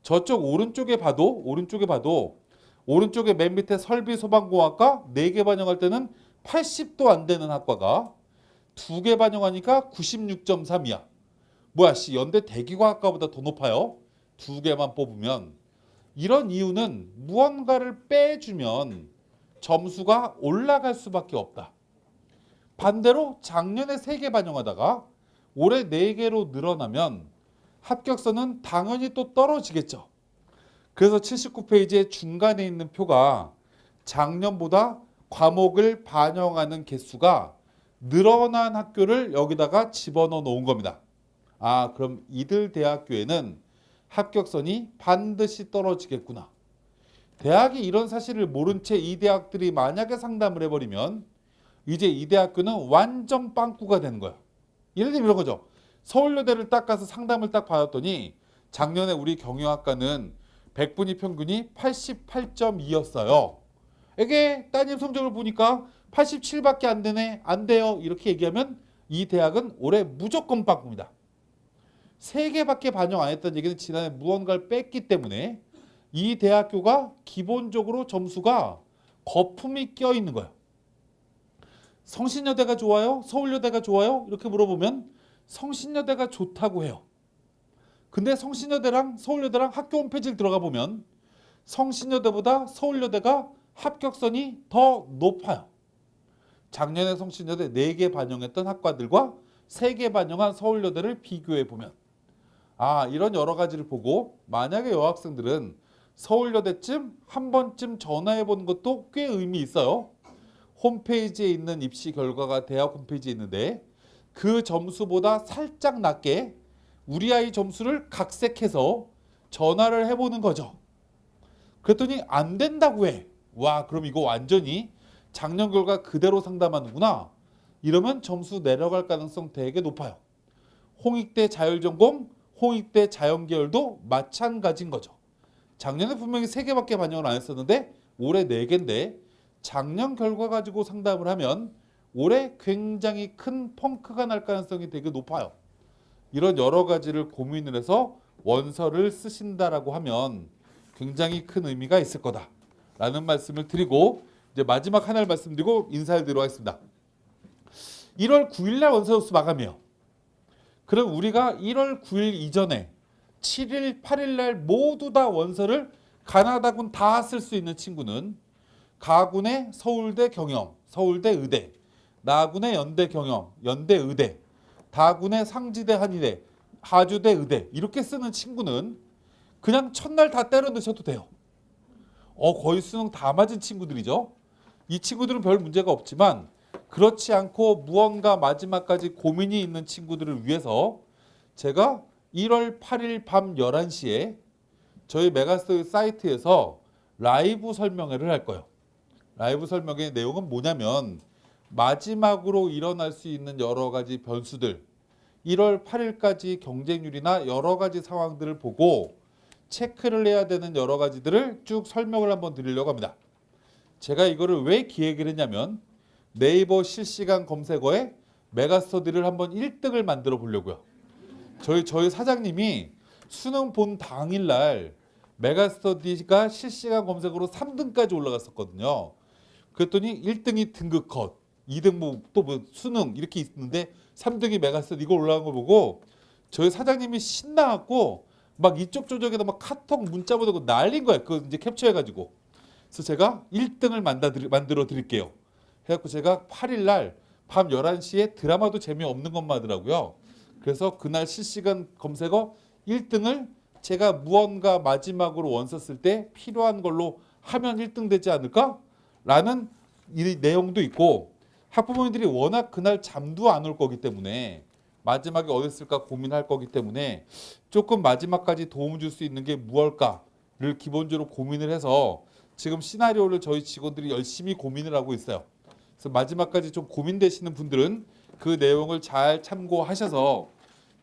저쪽 오른쪽에 봐도 오른쪽에 맨 밑에 설비소방공학과 4개 반영할 때는 80도 안 되는 학과가 2개 반영하니까 96.3이야. 뭐야 씨, 연대 대기과학과보다 더 높아요. 2개만 뽑으면. 이런 이유는 무언가를 빼주면 점수가 올라갈 수밖에 없다. 반대로 작년에 3개 반영하다가 올해 4개로 늘어나면 합격선은 당연히 또 떨어지겠죠. 그래서 79페이지에 중간에 있는 표가 작년보다 과목을 반영하는 개수가 늘어난 학교를 여기다가 집어넣어 놓은 겁니다. 아, 그럼 이들 대학교에는 합격선이 반드시 떨어지겠구나. 대학이 이런 사실을 모른 채 이 대학들이 만약에 상담을 해버리면 이제 이 대학교는 완전 빵꾸가 되는 거예요. 예를 들면 이런 거죠. 서울여대를 딱 가서 상담을 딱 받았더니 작년에 우리 경영학과는 백분위 평균이 88.2였어요. 이게 따님 성적을 보니까 87밖에 안 되네, 안 돼요. 이렇게 얘기하면 이 대학은 올해 무조건 빵꾸입니다. 3개밖에 반영 안 했다는 얘기는 지난해 무언가를 뺐기 때문에 이 대학교가 기본적으로 점수가 거품이 껴 있는 거예요. 성신여대가 좋아요? 서울여대가 좋아요? 이렇게 물어보면 성신여대가 좋다고 해요. 근데 성신여대랑 서울여대랑 학교 홈페이지를 들어가 보면 성신여대보다 서울여대가 합격선이 더 높아요. 작년에 성신여대 4개 반영했던 학과들과 3개 반영한 서울여대를 비교해 보면 아, 이런 여러 가지를 보고 만약에 여학생들은 서울여대쯤 한 번쯤 전화해 보는 것도 꽤 의미 있어요. 홈페이지에 있는 입시 결과가 대학 홈페이지에 있는데 그 점수보다 살짝 낮게 우리 아이 점수를 각색해서 전화를 해보는 거죠. 그랬더니 안 된다고 해. 와, 그럼 이거 완전히 작년 결과 그대로 상담하는구나. 이러면 점수 내려갈 가능성 되게 높아요. 홍익대 자율전공, 홍익대 자연계열도 마찬가지인 거죠. 작년에 분명히 3개밖에 반영을 안 했었는데 올해 4개인데 작년 결과 가지고 상담을 하면 올해 굉장히 큰 펑크가 날 가능성이 되게 높아요. 이런 여러 가지를 고민을 해서 원서를 쓰신다라고 하면 굉장히 큰 의미가 있을 거다라는 말씀을 드리고 이제 마지막 하나를 말씀드리고 인사를 드리도록 하겠습니다. 1월 9일 날 원서 접수 마감이에요. 그럼 우리가 1월 9일 이전에 7일, 8일 날 모두 다 원서를 가나다군 다 쓸 수 있는 친구는 가군의 서울대 경영, 서울대 의대, 나군의 연대 경영, 연대 의대, 다군의 상지대 한의대, 하주대 의대 이렇게 쓰는 친구는 그냥 첫날 다 때려 넣으셔도 돼요. 거의 수능 다 맞은 친구들이죠. 이 친구들은 별 문제가 없지만 그렇지 않고 무언가 마지막까지 고민이 있는 친구들을 위해서 제가 1월 8일 밤 11시에 저희 메가스터디 사이트에서 라이브 설명회를 할 거예요. 라이브 설명회의 내용은 뭐냐면 마지막으로 일어날 수 있는 여러 가지 변수들 1월 8일까지 경쟁률이나 여러 가지 상황들을 보고 체크를 해야 되는 여러 가지들을 쭉 설명을 한번 드리려고 합니다. 제가 이거를 왜 기획을 했냐면 네이버 실시간 검색어에 메가스터디를 한번 1등을 만들어 보려고요. 저희 사장님이 수능 본 당일날 메가스터디가 실시간 검색어로 3등까지 올라갔었거든요. 그랬더니 1등이 등급 컷, 2등 또 수능 이렇게 있는데 3등이 메가스터 이거 올라간 거 보고 저희 사장님이 신나갖고 막 이쪽 저쪽에다 막 카톡 문자 보내고 난린 거예요. 그거 이제 캡처해가지고. 그래서 제가 1등을 만들어 드릴게요. 해갖고 제가 8일 날 밤 11시에 드라마도 재미없는 것만 하더라고요. 그래서 그날 실시간 검색어 1등을 제가 무언가 마지막으로 원서 쓸 때 필요한 걸로 하면 1등 되지 않을까? 라는 이 내용도 있고 학부모님들이 워낙 그날 잠도 안 올 거기 때문에 마지막에 어디 쓸까 고민할 거기 때문에 조금 마지막까지 도움을 줄 수 있는 게 무엇일까를 기본적으로 고민을 해서 지금 시나리오를 저희 직원들이 열심히 고민을 하고 있어요. 그래서 마지막까지 좀 고민되시는 분들은 그 내용을 잘 참고하셔서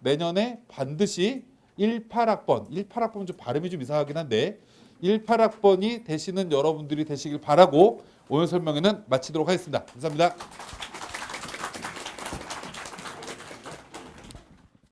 내년에 반드시 18학번, 18학번 좀 발음이 좀 이상하긴 한데 18학번이 되시는 여러분들이 되시길 바라고 오늘 설명회는 마치도록 하겠습니다. 감사합니다.